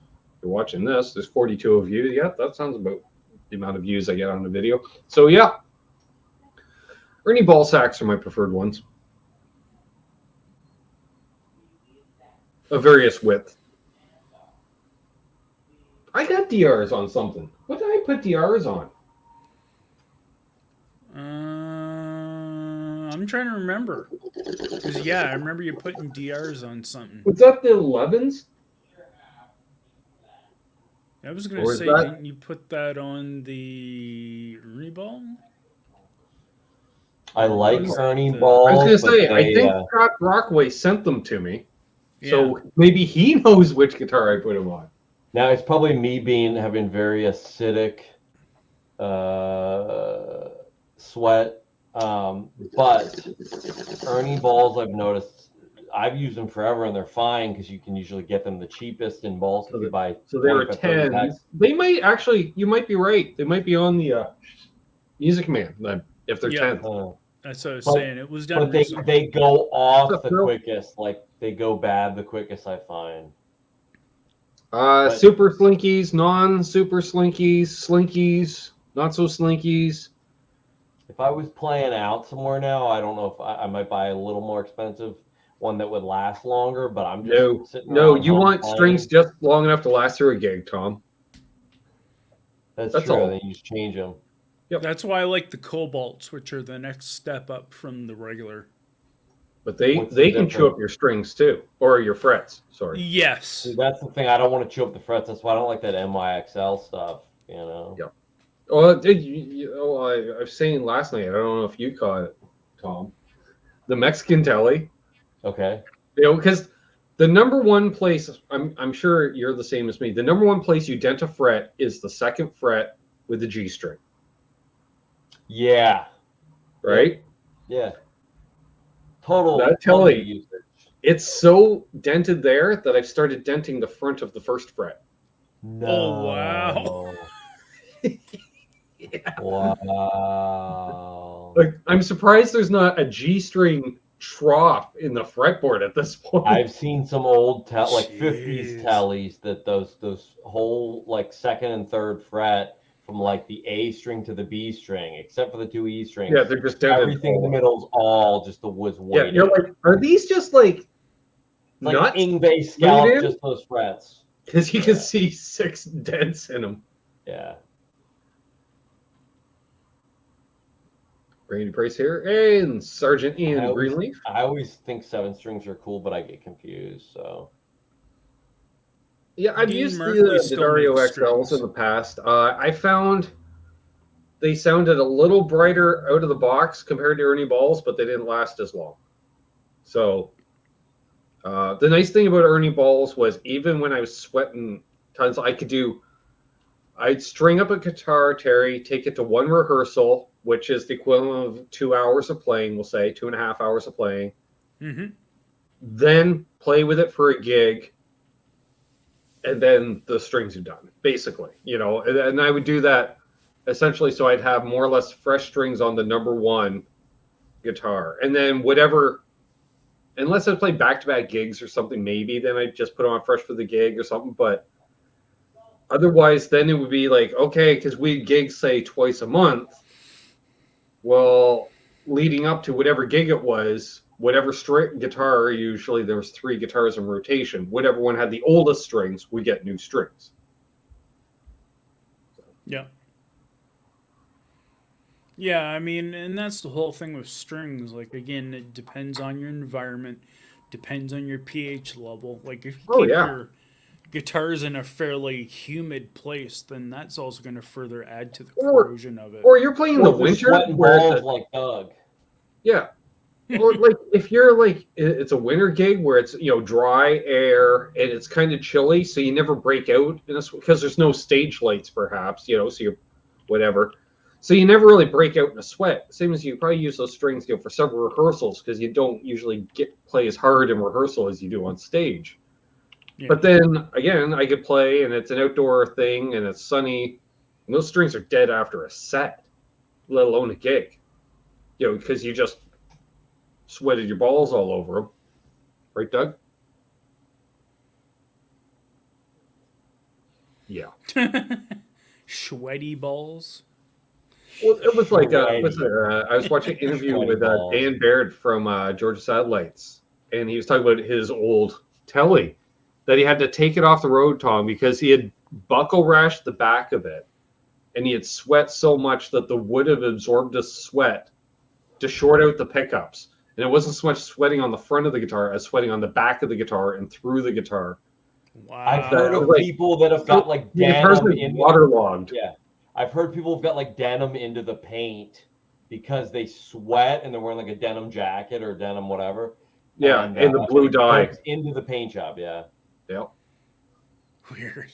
you're watching this. There's 42 of you. Yeah, that sounds about the amount of views I get on the video. So yeah, Ernie ball sacks are my preferred ones. Of various width. I got DRs on something. What did I put DRs on? I'm trying to remember. Because, yeah, I remember you putting DRs on something. Was that the 11s? I was going to say, didn't you put that on the Ernie ball? I like Ernie balls. I was going to say, I think they, Scott Brockway sent them to me. Yeah. So maybe he knows which guitar I put them on. Now, it's probably me having very acidic sweat. But Ernie balls, I've noticed, I've used them forever, and they're fine, because you can usually get them the cheapest in balls if you buy. So they were 10. They might actually, you might be right. They might be on the Music Man if they're 10. That's what I was saying. It was done. But they go off the quickest. Like, they go bad the quickest, I find. Super slinkies, non-super slinkies, slinkies, not so slinkies. If I was playing out somewhere now, I don't know if I might buy a little more expensive one that would last longer, but I'm just sitting around you want playing. strings just long enough to last through a gig, Tom. That's true. all. Then you just change them. Yep. That's why I like the Cobalts, which are the next step up from the regular. But they can chew up your strings too, or your frets. Sorry. Yes. See, that's the thing. I don't want to chew up the frets. That's why I don't like that MYXL stuff. You know. Yep. Well, I was saying last night. I don't know if you caught it, Tom. The Mexican telly. Okay. You know, because the number one place, I'm sure you're the same as me. The number one place you dent a fret is the 2nd fret with the G string. Yeah. Right. Yeah. Total. That telly. It's so dented there that I've started denting the front of the 1st fret. No. Oh, wow. Yeah. Wow. Like, I'm surprised there's not a G string trough in the fretboard at this point. I've seen some old like Jeez. 50s tellies that those whole like 2nd and 3rd fret from like the A string to the B string, except for the 2 E strings. Yeah, they're just dented. Everything in the middle is all just the was weighted. Yeah, you're like, are these just like like Ingve scalp, just those frets? Because you can see 6 dents in them. Yeah. Randy Price here, and Sergeant Ian Greenleaf. I always think 7 strings are cool, but I get confused. So. Yeah, I've used the Dario XLs in the past. I found they sounded a little brighter out of the box compared to Ernie Balls, but they didn't last as long. So the nice thing about Ernie Balls was even when I was sweating tons, I'd string up a guitar, Terry, take it to one rehearsal, which is the equivalent of 2 hours of playing, we'll say 2.5 hours of playing. Mm-hmm. Then play with it for a gig, and then the strings are done, basically, and I would do that essentially so I'd have more or less fresh strings on the number one guitar, and then whatever, unless I play back-to-back gigs or something, maybe then I'd just put on fresh for the gig or something, but otherwise then it would be like, okay, because we gigs say twice a month, well, leading up to whatever gig it was, whatever string guitar, usually there was 3 guitars in rotation, whatever one had the oldest strings, we get new strings. Yeah. Yeah, I mean, and that's the whole thing with strings. Like, again, it depends on your environment, depends on your pH level. Like, if you keep your guitars in a fairly humid place, then that's also going to further add to the corrosion of it. Or you're playing in the winter where it's like Doug. Yeah. Or like if you're like it's a winter gig where it's dry air and it's kind of chilly, so you never break out because there's no stage lights, perhaps, so you're whatever, so you never really break out in a sweat. Same as you probably use those strings for several rehearsals because you don't usually play as hard in rehearsal as you do on stage. Yeah. But then again, I could play and it's an outdoor thing and it's sunny, and those strings are dead after a set, let alone a gig, because you just sweated your balls all over them. Right, Doug? Yeah. Sweaty balls? Well, it was like, I was watching an interview with Dan Baird from Georgia Satellites, and he was talking about his old telly, that he had to take it off the road, Tom, because he had buckle rashed the back of it, and he had sweat so much that the wood had absorbed the sweat to short out the pickups. And it wasn't so much sweating on the front of the guitar as sweating on the back of the guitar and through the guitar. Wow. I've heard of people that have got like denim in waterlogged. Yeah. I've heard people have got like denim into the paint because they sweat and they're wearing like a denim jacket or denim whatever. Yeah, and the blue dye into the paint job, yeah. Yep. Weird.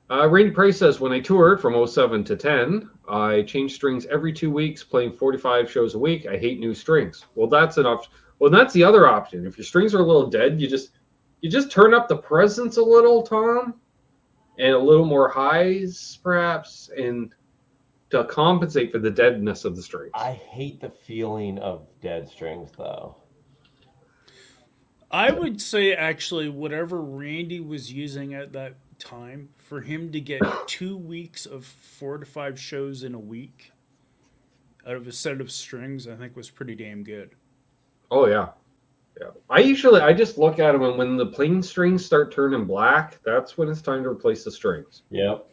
Randy Price says, when I toured from 07 to 10, I changed strings every 2 weeks, playing 45 shows a week. I hate new strings. Well, that's an option. Well, that's the other option. If your strings are a little dead, you just turn up the presence a little, Tom, and a little more highs, perhaps, and to compensate for the deadness of the strings. I hate the feeling of dead strings, though. I would say, actually, whatever Randy was using at that time, for him to get 2 weeks of 4 to 5 shows in a week out of a set of strings, I think was pretty damn good. Oh yeah. I just look at them, and when the plain strings start turning black, that's when it's time to replace the strings. Yep.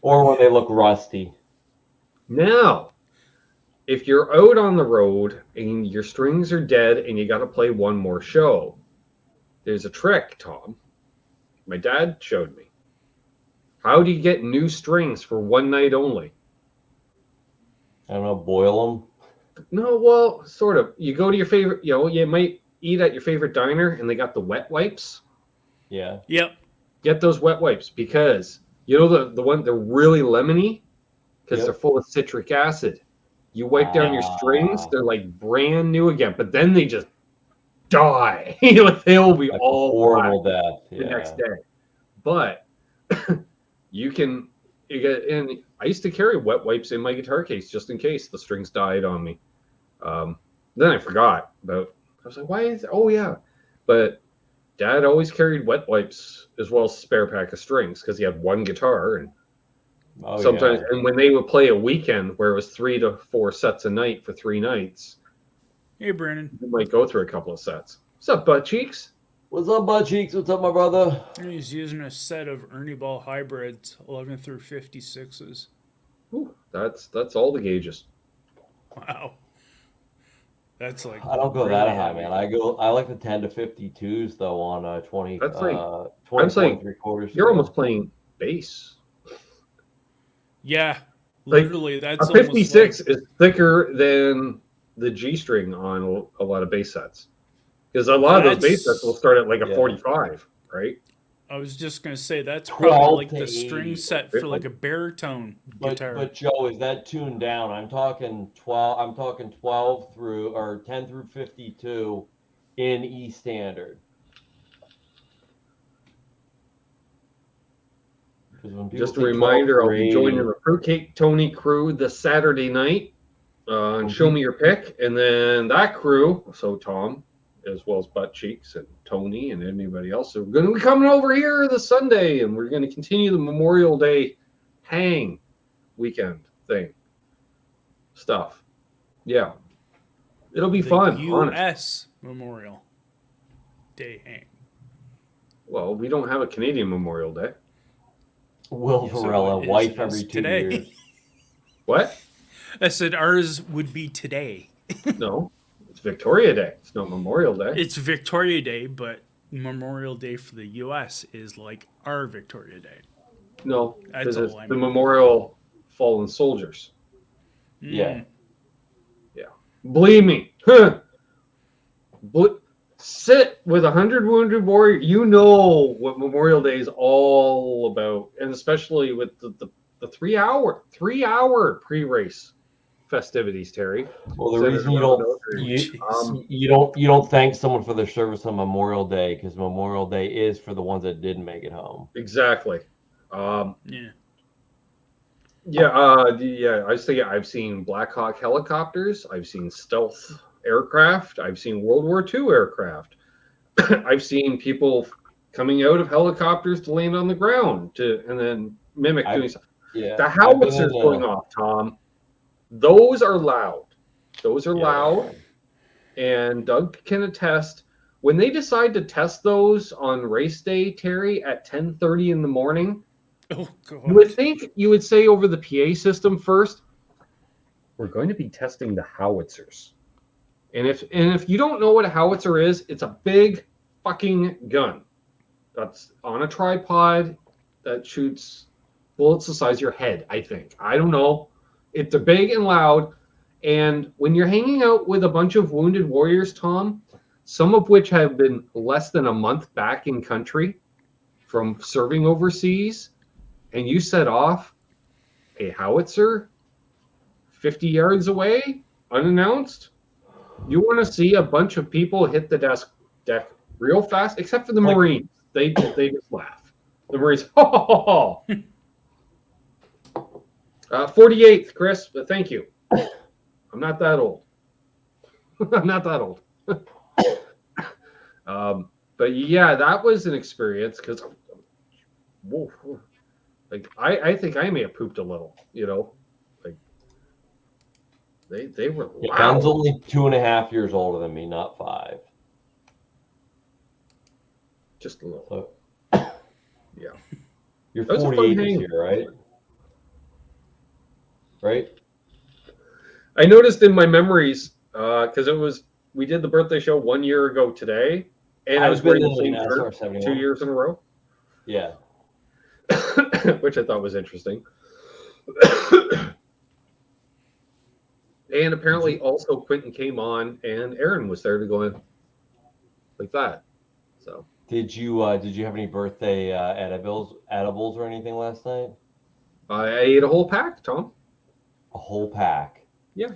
Or when they look rusty. Now, if you're out on the road and your strings are dead and you got to play one more show, there's a trick, Tom. My dad showed me. How do you get new strings for one night only? I don't know, boil them? No, well, sort of. You go to your favorite, you might eat at your favorite diner and they got the wet wipes. Yeah. Yep. Get those wet wipes because, the one, they're really lemony because they're full of citric acid. You wipe down your strings, they're like brand new again, but then they just die. They'll be like all horrible death the next day. But and I used to carry wet wipes in my guitar case just in case the strings died on me. Then I forgot I was like, why is it? Oh yeah. But Dad always carried wet wipes as well as a spare pack of strings because he had one guitar, and sometimes and when they would play a weekend where it was 3 to 4 sets a night for 3 nights. Hey, Brandon. You might go through a couple of sets. What's up, Butt Cheeks? What's up, Butt Cheeks? What's up, my brother? He's using a set of Ernie Ball hybrids, 11 through 56s. Ooh, that's all the gauges. Wow. That's like I don't go really that high, man. I like the 10 to 52s though on 20. That's like 20 I'm saying 3/4. You're almost playing bass. Yeah, Like, literally, that's a almost 56 like, is thicker than the G string on a lot of bass sets. Because a lot of those bass sets will that's. start at like a Yeah. 45, right? I was just gonna say that's probably 12 like to the string 80. set for like a baritone guitar. But Joe, is that tuned down? I'm talking 12. I'm talking 12 through or 10 through 52 in E standard. When people Just a say 12 reminder, I'll through be 80, joining the Fruitcake Tony crew this Saturday night on Show Me Your Pick. And then that crew, so Tom, as well as Butt Cheeks and Tony and anybody else, are going to be coming over here this Sunday. And we're going to continue the Memorial Day hang weekend thing stuff. Yeah. It'll be The fun, honestly. U.S. Memorial Day hang. Well, we don't have a Canadian Memorial Day. Will Yes, Varela, it wife is every 2 today. years. What? I said ours would be today. No, it's Victoria Day. It's not Memorial Day. It's Victoria Day, but Memorial Day for the U.S. is like our Victoria Day. No, That's because it's all I the mean. Memorial Fallen Soldiers. Yeah. Believe me. Huh. Sit with 100 Wounded Warrior. You know what Memorial Day is all about, and especially with the 3-hour pre-race festivities, Terry. Well, the Senator reason you don't thank someone for their service on Memorial Day because Memorial Day is for the ones that didn't make it home. Exactly. Yeah. Yeah. I was thinking. I've seen Black Hawk helicopters. I've seen stealth aircraft. I've seen World War II aircraft. I've seen people coming out of helicopters to land on the ground and then mimic doing something. Yeah. The howitzers going off, Tom. Those are loud. Those are loud. And Doug can attest. When they decide to test those on race day, Terry, at 10:30 in the morning, Oh God. you would think you would say over the PA system first, we're going to be testing the howitzers. And if you don't know what a howitzer is, it's a big fucking gun that's on a tripod that shoots bullets the size of your head, I think. I don't know. It's big and loud. And when you're hanging out with a bunch of wounded warriors, Tom, some of which have been less than a month back in country from serving overseas, and you set off a howitzer 50 yards away, unannounced, you want to see a bunch of people hit the deck real fast, except for the Marines. They just laugh. The Marines, 48th, Chris, but thank you. I'm not that old. I'm not that old. But yeah, that was an experience because, like, I think I may have pooped a little, like they were loud. Ben's only 2.5 years older than me, not 5. Just a little. So, yeah. You're That was a fun 48 this hang. year, right? Right? I noticed in my memories, because we did the birthday show 1 year ago today, and I was wearing the same shirt 2 years in a row. Yeah. Which I thought was interesting. And apparently also Quentin came on and Aaron was there to go in like that. So Did you have any birthday edibles or anything last night? I ate a whole pack, Tom. A whole pack. Yeah.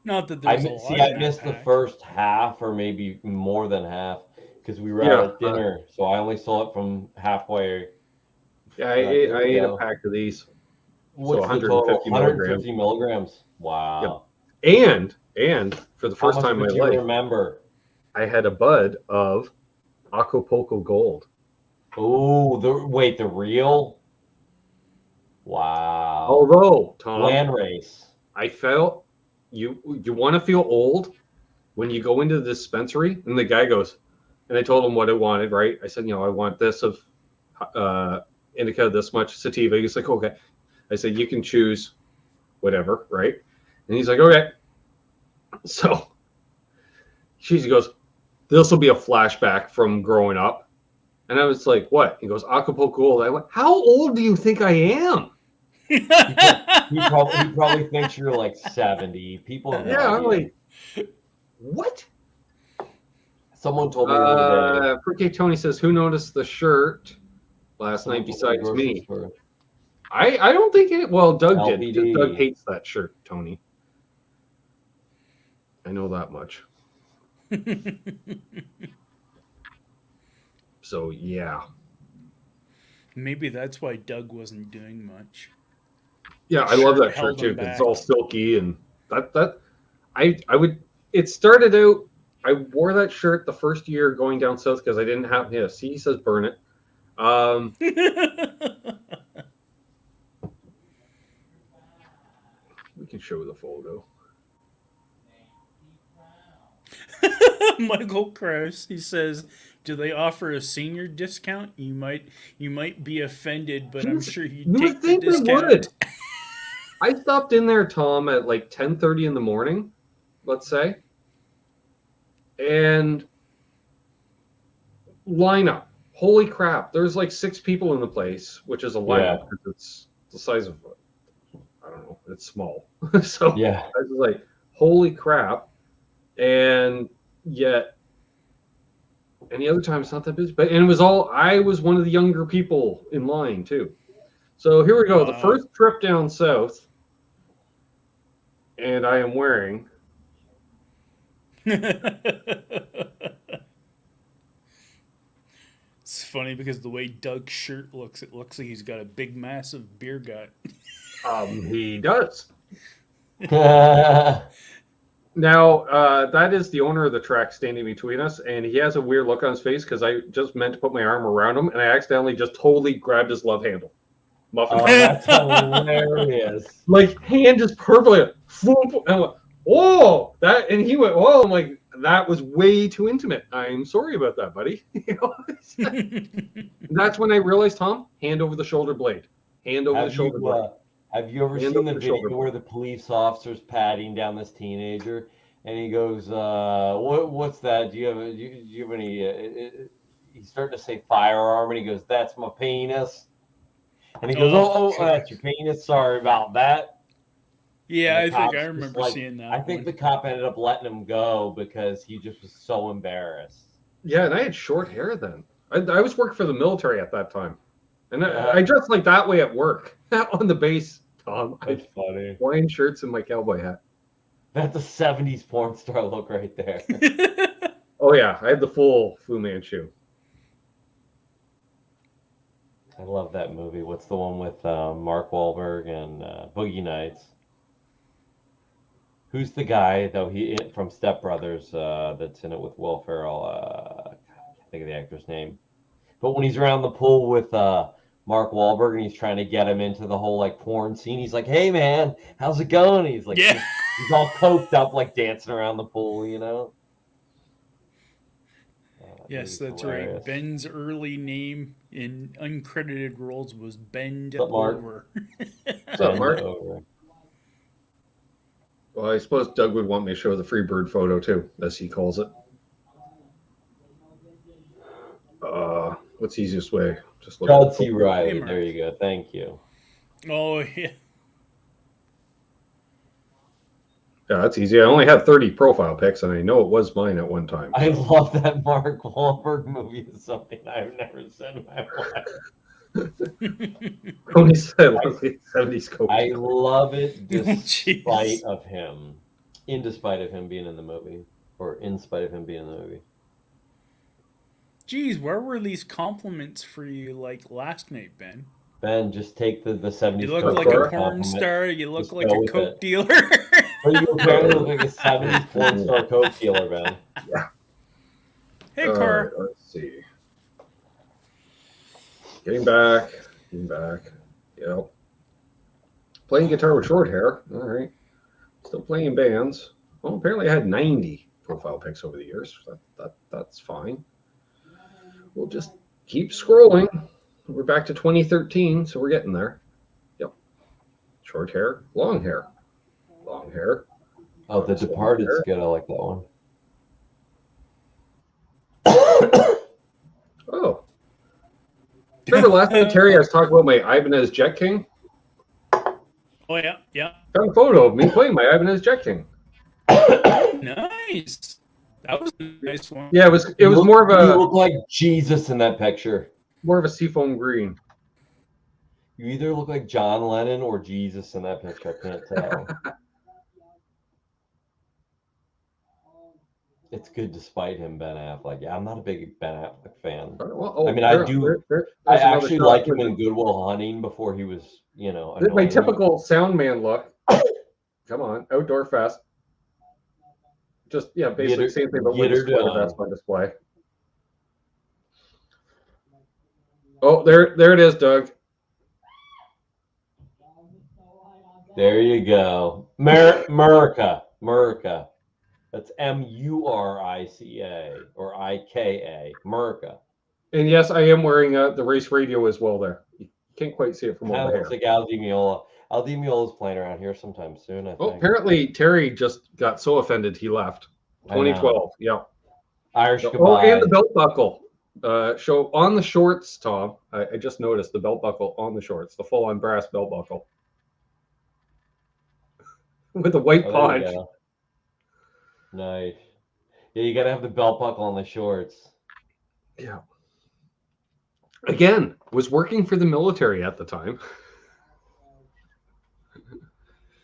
Not that there's a lot. I missed the first half or maybe more than half because we were out at dinner, so I only saw it from halfway. Yeah, I ate a pack of these. What's so 150 the total? milligrams. 150 milligrams. Wow. Yep. And for the first time in my life, remember? I had a bud of Acapulco Gold. Oh, the real? Wow. Although, Tom, land race. I felt you want to feel old when you go into the dispensary and the guy goes, and I told him what I wanted, right? I said, I want this of indica, this much sativa. He's like, okay. I said, you can choose whatever, right? And he's like, okay. So she goes, this will be a flashback from growing up. And I was like, what? He goes, Acapulco Gold. I went, how old do you think I am? He probably thinks you're like 70. People have no Yeah, I'm idea. like, what? Someone told me the other day. Fruitcake Tony says, who noticed the shirt last night besides me? I don't think it. Well, Doug did. Because Doug hates that shirt, Tony. I know that much. So yeah. Maybe that's why Doug wasn't doing much. Yeah, I love that shirt too because it's all silky and that I would. It started out. I wore that shirt the first year going down south because I didn't have. Yeah, see, he says burn it. We can show the photo. Michael Krause, he says, do they offer a senior discount? You might be offended, but I'm sure you'd take the discount. I stopped in there, Tom, at like 10:30 in the morning, let's say, and lineup. Holy crap! There's like 6 people in the place, which is a lineup because it's the size of, I don't know, it's small. So yeah, I was like, holy crap! And yet, any other time it's not that busy. But and it was all. I was one of the younger people in line too. So here we go. The first trip down south, and I am wearing. It's funny because the way Doug's shirt looks, it looks like he's got a big, massive beer gut. He does. Now, that is the owner of the track standing between us, and he has a weird look on his face because I just meant to put my arm around him, and I accidentally just totally grabbed his love handle. Muffin. Oh, that's hilarious. Like, hand just perfectly. And I went, oh, that, and he went, oh, I'm like, that was way too intimate. I'm sorry about that, buddy. You know? That's when I realized, Tom, hand over the shoulder blade. Hand over the shoulder blade. Have you ever seen the video where the police officer's patting down this teenager, and he goes, "What's that? Do you have any?" He's starting to say firearm, and he goes, "That's my penis," and he goes, "Oh, that's your penis. Sorry about that." Yeah, I think I remember seeing that. I think the cop ended up letting him go because he just was so embarrassed. Yeah, and I had short hair then. I was working for the military at that time, and I dressed like that way at work on the base. Tom, that's funny. Hawaiian shirts and my cowboy hat. That's a 70s porn star look right there. Oh yeah, I had the full Fu Manchu. I love that movie. What's the one with Mark Wahlberg and Boogie Nights? Who's the guy though? He from Step Brothers that's in it with Will Ferrell. I can't think of the actor's name. But when he's around the pool with Mark Wahlberg and he's trying to get him into the whole like porn scene, he's like, "Hey man, how's it going?" He's like, he's all coked up, like dancing around the pool, you know. Yes, that's hilarious. Right. Ben's early name in uncredited roles was Ben Over. What's up, Mark? Well, I suppose Doug would want me to show the Freebird photo too, as he calls it. What's the easiest way? Just look. Tesi Riley. There you go. Thank you. Oh yeah. Yeah, that's easy. I only had 30 profile pics, and I know it was mine at one time. I love that Mark Wahlberg movie. Is something I've never seen in my life. Only said 70s Coke. I love it despite of him. In despite of him being in the movie. Or in spite of him being in the movie. Geez, where were these compliments for you like last night, Ben? Ben, just take the 70s. You look like a porn star. You look like a Coke dealer. Well, you apparently look like a 70s porn star Coke dealer, Ben. Yeah. Hey, Car. Let's see. Getting back. Yep. Playing guitar with short hair. All right. Still playing in bands. Well, apparently I had 90 profile pics over the years. That's fine. We'll just keep scrolling. We're back to 2013, so we're getting there. Yep. Short hair, long hair. Long hair. Oh, The Departed's good. I like that one. Oh. Remember last time, Terry, I was talking about my Ibanez Jet King? Oh yeah, yeah. Got a photo of me playing my Ibanez Jet King. Nice. That was a nice one. Yeah, it was more of You a look like Jesus in that picture. seafoam green. You either look like John Lennon or Jesus in that picture. I can't tell. It's good despite him, Ben Affleck. Yeah, I'm not a big Ben Affleck fan. Well, I mean, I do. I actually like him in Good Will Hunting before he was, annoying. My typical sound man look. Come on, Outdoor Fest. Just basically same thing, but with a sweater vest on display. Oh, there it is, Doug. There you go, Murica. That's Murica or IKA, Murica. And yes, I am wearing the race radio as well. There, you can't quite see it from over here. Looks like Al Di Meola. Al Di Meola's playing around here sometime soon, I think. Oh, apparently Terry just got so offended he left. 2012, yeah. Irish goodbye. Oh, and the belt buckle. Show on the shorts, Tom. I just noticed the belt buckle on the shorts, the full-on brass belt buckle with the white podge. Nice. Yeah, you gotta have the belt buckle on the shorts. Yeah. Again, was working for the military at the time.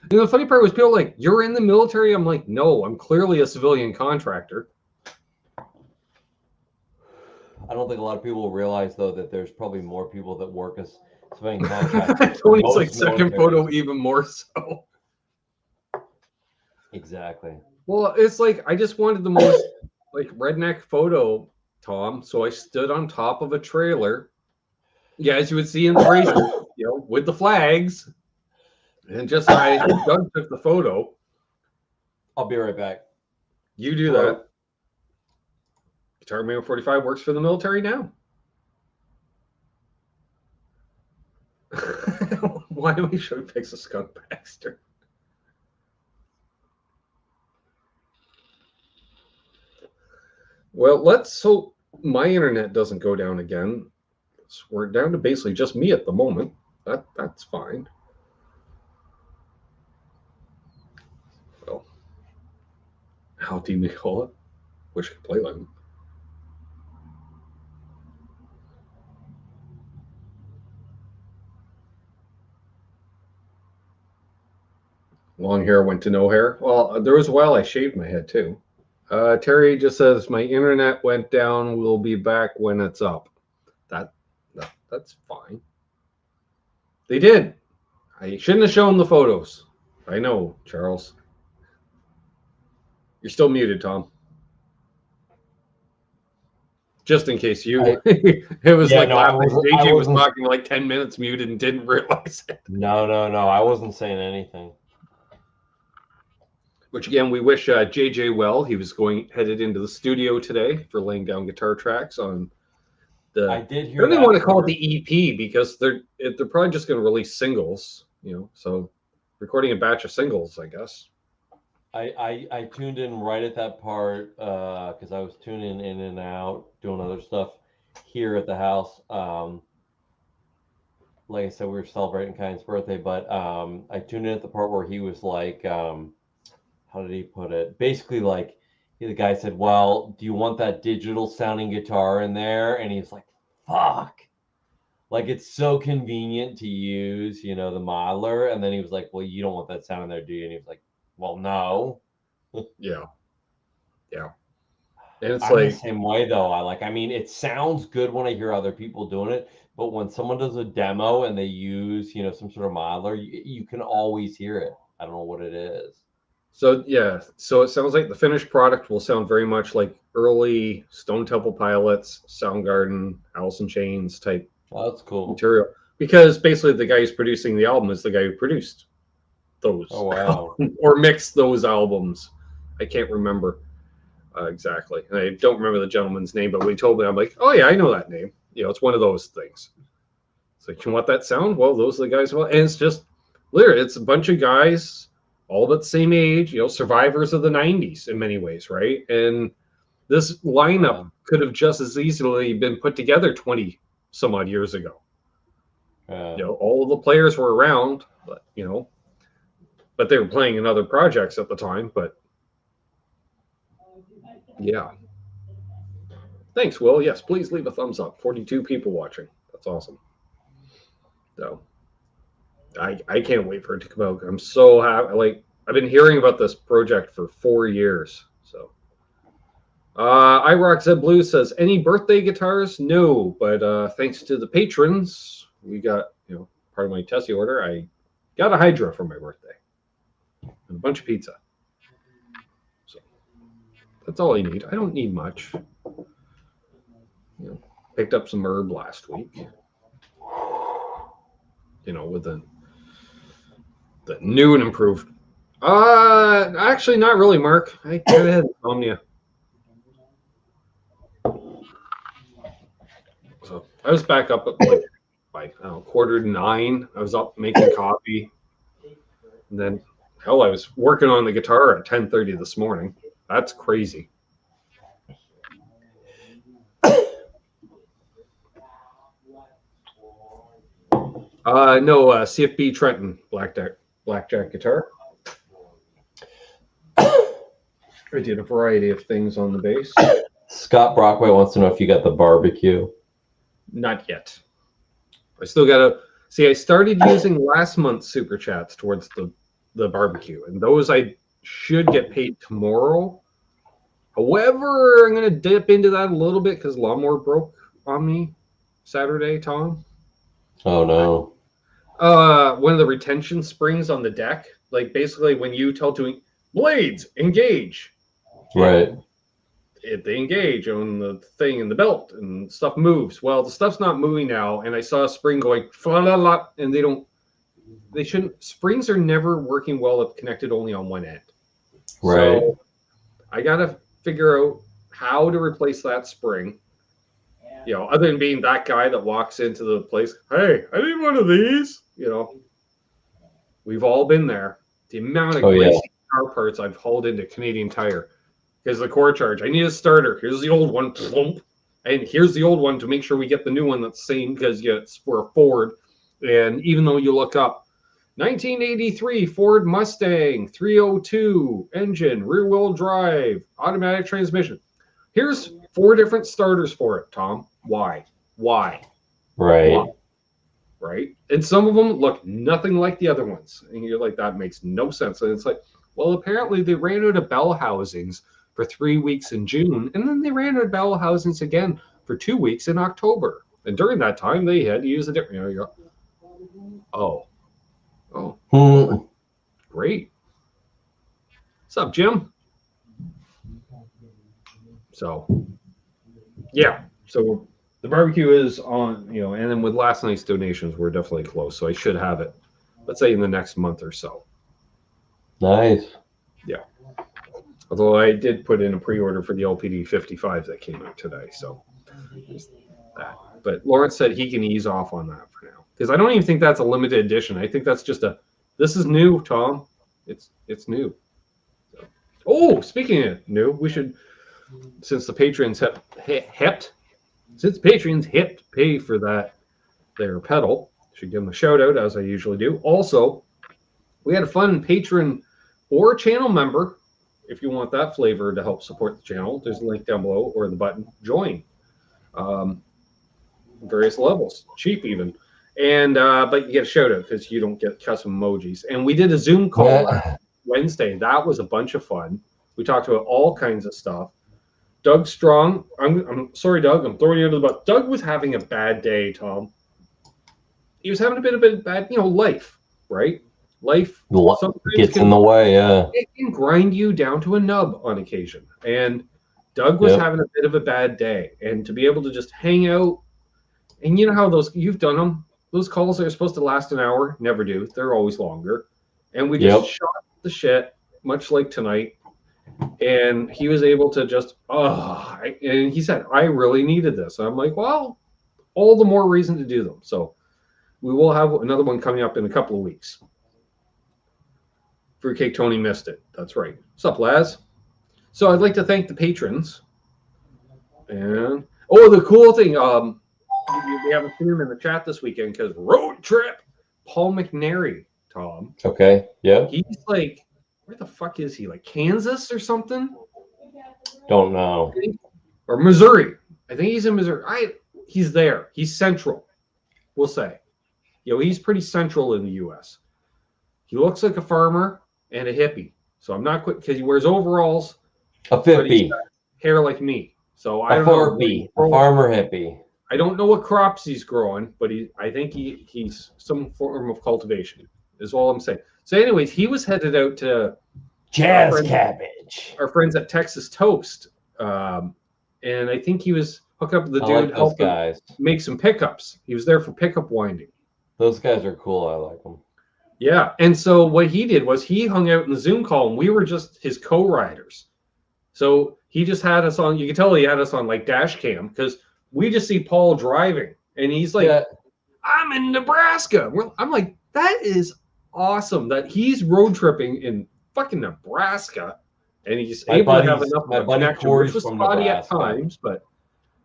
The funny part was people like, "You're in the military?" I'm like, "No, I'm clearly a civilian contractor." I don't think a lot of people realize, though, that there's probably more people that work as civilian contractors. Tony's like second photo even more so. Exactly. Well, it's like I just wanted the most redneck photo, Tom. So I stood on top of a trailer. Yeah, as you would see in the race, with the flags. And just Doug took the photo. I'll be right back. You do that. Guitar Man 45 works for the military now. Why do we show pics of Skunk Baxter? Well, let's hope my internet doesn't go down again. So we're down to basically just me at the moment. That's fine. Well, how do you call it? Wish I could play like him. Long hair went to no hair. Well, there was a while I shaved my head too. Terry just says my internet went down. We'll be back when it's up. That's fine. They did. I shouldn't have shown the photos. I know, Charles. You're still muted, Tom. Just in case it was JJ was talking like 10 minutes muted and didn't realize it. No. I wasn't saying anything. Which again, we wish JJ well. He was headed into the studio today for laying down guitar tracks on the. I did hear. I don't even want to call it the EP because they're probably just going to release singles. So recording a batch of singles, I guess. I tuned in right at that part because I was tuning in and out, doing other stuff here at the house. Like I said, we were celebrating Kyan's birthday, but I tuned in at the part where he was like, how did he put it? Basically, like the guy said, "Well, do you want that digital sounding guitar in there?" And he's like, "Fuck." Like, it's so convenient to use, the modeler. And then he was like, "Well, you don't want that sound in there, do you?" And he was like, "Well, no." Yeah. And it's I'm like the same way though. I mean, it sounds good when I hear other people doing it, but when someone does a demo and they use, some sort of modeler, you can always hear it. I don't know what it is. So it sounds like the finished product will sound very much like early Stone Temple Pilots, Soundgarden, Alice in Chains type. Oh, that's cool material. Because basically the guy who's producing the album is the guy who produced those. Oh wow! Or mixed those albums. I can't remember exactly. And I don't remember the gentleman's name, but when he told me, I'm like, oh yeah, I know that name. It's one of those things. It's like, you want that sound? Well, those are the guys. And it's just literally, it's a bunch of guys, all but the same age, survivors of the 90s in many ways, right? And this lineup could have just as easily been put together 20 some odd years ago. All of the players were around, but but they were playing in other projects at the time. But yeah. Thanks, Will. Yes, please leave a thumbs up. 42 people watching. That's awesome. So I can't wait for it to come out. I'm so happy. Like, I've been hearing about this project for 4 years. So iRock Zed Blue says, any birthday guitars? No, but thanks to the patrons, we got, part of my Tesi order. I got a Hydra for my birthday and a bunch of pizza. So that's all I need. I don't need much. Picked up some herb last week. With the new and improved. Actually, not really, Mark. I kind of had insomnia. So I was back up at by 8:45. I was up making coffee. And then, hell, I was working on the guitar at 10:30 this morning. That's crazy. No, CFB Trenton blackjack guitar. I did a variety of things on the bass. Scott Brockway wants to know if you got the barbecue. Not yet. I still gotta see. I started using last month's super chats towards the barbecue, and those I should get paid tomorrow. However, I'm gonna dip into that a little bit because lawnmower broke on me Saturday, Tom. Oh no. One of the retention springs on the deck, like basically when you tell to blades engage, right? They engage on the thing in the belt and stuff moves. Well, the stuff's not moving now, and I saw a spring going and they shouldn't. Springs are never working well if connected only on one end. Right. So I gotta figure out how to replace that spring. Other than being that guy that walks into the place, hey, I need one of these. We've all been there. The amount of car parts I've hauled into Canadian Tire because the core charge. I need a starter. Here's the old one, and here's the old one to make sure we get the new one that's same because it's for a Ford. And even though you look up 1983 Ford Mustang 302 engine, rear-wheel drive, automatic transmission. Here's 4 different starters for it, Tom. Why? Right. Why? Right? And some of them look nothing like the other ones. And you're like, that makes no sense. And it's like, well, apparently they ran out of bell housings for 3 weeks in June. And then they ran out of bell housings again for 2 weeks in October. And during that time, they had to use a different, oh, great. What's up, Jim? So, yeah. So the barbecue is on, and then with last night's donations, we're definitely close. So I should have it, let's say in the next month or so. Nice. Yeah. Although I did put in a pre-order for the LPD 55 that came out today. So that. But Lawrence said he can ease off on that for now. Because I don't even think that's a limited edition. I think that's just this is new, Tom. It's new. So. Oh, speaking of new, we should, since the patrons have pay for their pedal, should give them a shout out as I usually do. Also, we had a fun patron or channel member. If you want that flavor to help support the channel, there's a link down below or the button join. Various levels, cheap even, and but you get a shout out because you don't get custom emojis. And we did a Zoom call last Wednesday. That was a bunch of fun. We talked about all kinds of stuff. Doug Strong, I'm sorry, Doug, I'm throwing you under the bus. Doug was having a bad day, Tom. He was having a bit of a bad, life, right? Life gets in the way, yeah. It can grind you down to a nub on occasion. And Doug was having a bit of a bad day. And to be able to just hang out, and you know how you've done them, those calls are supposed to last an hour, never do. They're always longer. And we just shot the shit, much like tonight. And he was able to just, and he said, I really needed this. And I'm like, well, all the more reason to do them. So we will have another one coming up in a couple of weeks. Fruitcake Tony missed it. That's right. What's up, Laz? So I'd like to thank the patrons. And, the cool thing, we haven't seen him in the chat this weekend because road trip. Paul McNary Tom. Okay. Yeah. He's like, where the fuck is he? Like Kansas or something? Don't know. Or Missouri. I think he's in Missouri. He's there. He's central, we'll say. He's pretty central in the U.S. He looks like a farmer and a hippie. So I'm not quick because he wears overalls. A hippie. Hair like me. So I A don't know. a farmer hippie. I don't know what crops he's growing, but I think he's some form of cultivation, is all I'm saying. So anyways, he was headed out to Jazz cabbage. Our friends at Texas Toast. And I think he was hooking up with the dude like those helping guys. make some pickups. He was there for pickup winding. Those guys are cool. I like them. Yeah. And so what he did was he hung out in the Zoom call and we were just his co-riders. So he just had us on, you can tell he had us on like dash cam because we just see Paul driving and he's like, I'm in Nebraska. I'm like, that is awesome that he's road tripping in fucking Nebraska and he's able to have enough of a connection, which was spotty at times, but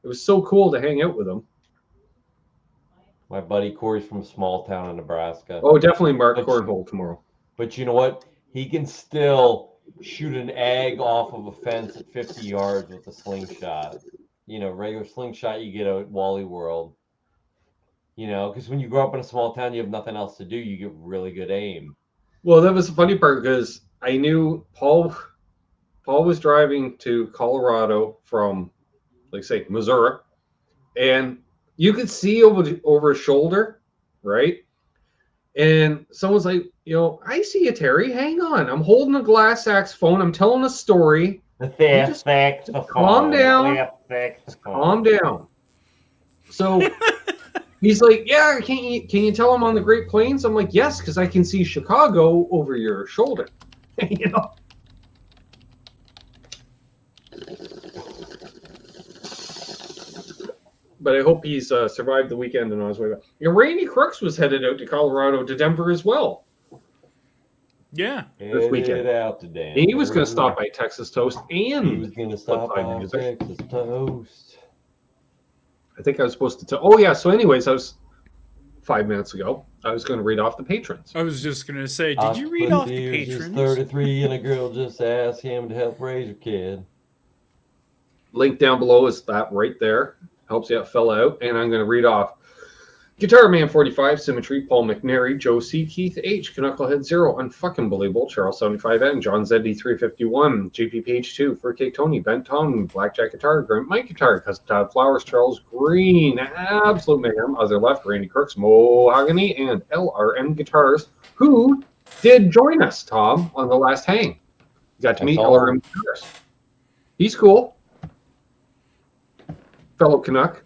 it was so cool to hang out with him. My buddy Corey's from a small town in Nebraska. Oh, definitely mark cornhole tomorrow. But you know what? He can still shoot an egg off of a fence at 50 yards with a slingshot. Regular slingshot you get out at Wally World. Because when you grow up in a small town, you have nothing else to do. You get really good aim. Well, that was the funny part because I knew Paul was driving to Colorado from, like, say, Missouri, and you could see over his shoulder, right? And someone's like, I see you, Terry. Hang on. I'm holding a glass saxophone. I'm telling a story. Just calm down. Calm down. So he's like, yeah, can you tell him on the Great Plains? I'm like, yes, because I can see Chicago over your shoulder. But I hope he's survived the weekend and on his way back. Randy Crooks was headed out to Colorado to Denver as well. Yeah. This weekend. Out to Denver. He was going to stop by Texas Toast and he was going to stop by Texas Toast. I think I was supposed to tell. Oh, yeah. So anyways, I was 5 minutes ago. I was going to read off the patrons. I was just going to say, did you read off the patrons? 33 and a girl just asked him to help raise her kid. Link down below is that right there. Helps you out, fill out. And I'm going to read off Guitar Man 45, Symmetry, Paul McNary, Joe C, Keith H, Knucklehead 0, Unfucking Believable, Charles 75N, John ZD 351, JP Page 2, Furcake Tony, Ben Tom, Blackjack Guitar, Grant Mike Guitar, Custom Todd Flowers, Charles Green, Absolute Mayhem, Other Left, Randy Crooks, Mohogany, and LRM Guitars, who did join us, Tom, on the last hang. You got to meet LRM Guitars. He's cool. Fellow Canuck.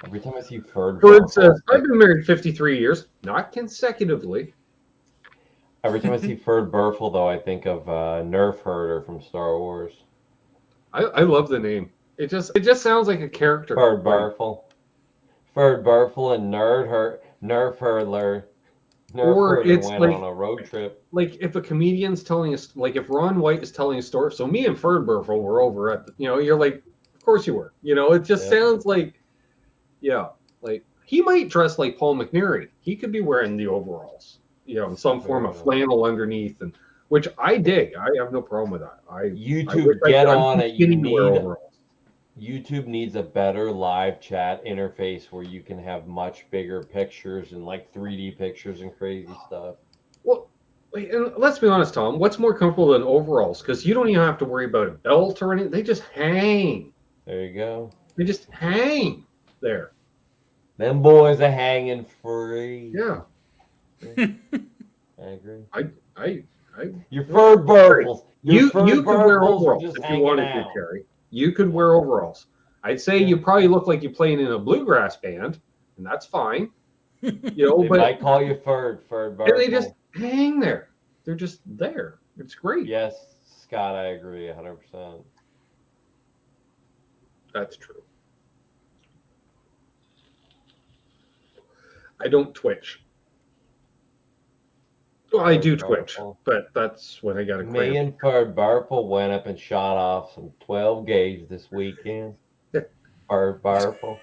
Every time I see Ferd says, I've been married 53 years, not consecutively. Every time I see Ferd Burfel, though, I think of Nerf Herder from Star Wars. I love the name. It just sounds like a character. Ferd Burfel. Ferd Burfel and Nerf Hurdler. Or it's went like on a road trip. Like if a comedian's telling us, like if Ron White is telling a story. So me and Ferd Burfel were over at, you're like, of course you were. It just sounds like, like he might dress like Paul McNary. He could be wearing the overalls, in some form of flannel underneath, and which I dig. I have no problem with that. YouTube get on it. YouTube needs a better live chat interface where you can have much bigger pictures and like 3D pictures and crazy stuff. Well, and let's be honest, Tom. What's more comfortable than overalls? Because you don't even have to worry about a belt or anything. They just hang. There you go. They just hang there. Them boys are hanging free. Yeah. I agree. Your Ferd Burfels. You could wear overalls if you wanted to, Terry. You could wear overalls. I'd say you probably look like you're playing in a bluegrass band, and that's fine. They but might call you Ferd Burfel. And they just hang there. They're just there. It's great. Yes, Scott, I agree 100%. That's true. I don't twitch. Well, I do twitch, but that's when I got a cramp. Me and Ferd Burfel went up and shot off some 12 gauge this weekend. Powerful.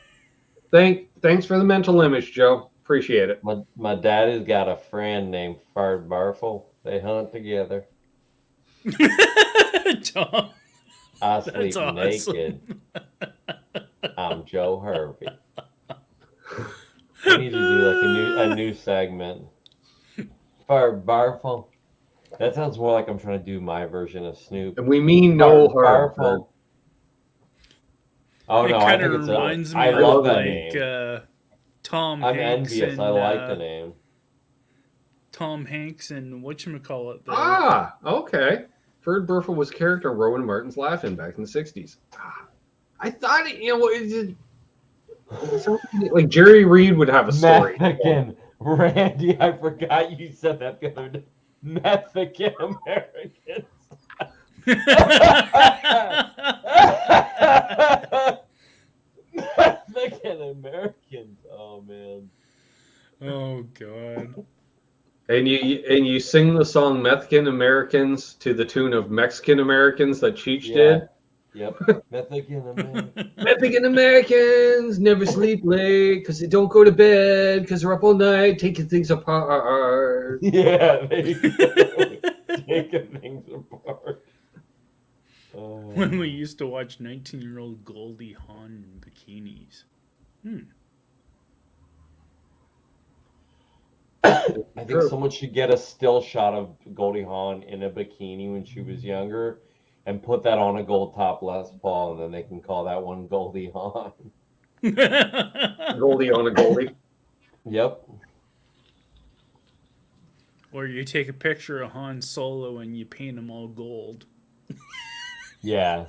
Thanks for the mental image, Joe. Appreciate it. My dad has got a friend named Fard Barfel. They hunt together. Tom, I that's sleep awesome. naked. I'm Joe Hervey. We need to do like a new segment. Fard Barfel. That sounds more like I'm trying to do my version of Snoop. And we mean no harm. Barfel. Oh It no, I kind of think it's reminds me I of love that like name. Tom I'm Hanks envious. and I like the name. Tom Hanks and whatchamacallit there. Ah, okay. Ferd Burfel was character in Rowan Martin's Laugh-In back in the 60s. I thought like Jerry Reed would have a story. Mexican. Randy, I forgot you said that the other day. Mexican Americans. Mexican Americans. Oh man. Oh god. And you sing the song Mexican Americans to the tune of Mexican Americans that Cheech did. Yep. Mexican Americans. Mexican Americans never sleep late because they don't go to bed because they're up all night taking things apart. Yeah, there you go. Taking things apart. When we used to watch 19-year-old Goldie Hawn in bikinis. I think someone should get a still shot of Goldie Hawn in a bikini when she was younger and put that on a gold top Les Paul, and then they can call that one Goldie Hawn. Goldie on a Goldie. Yep. Or you take a picture of Han Solo and you paint him all gold. Yeah.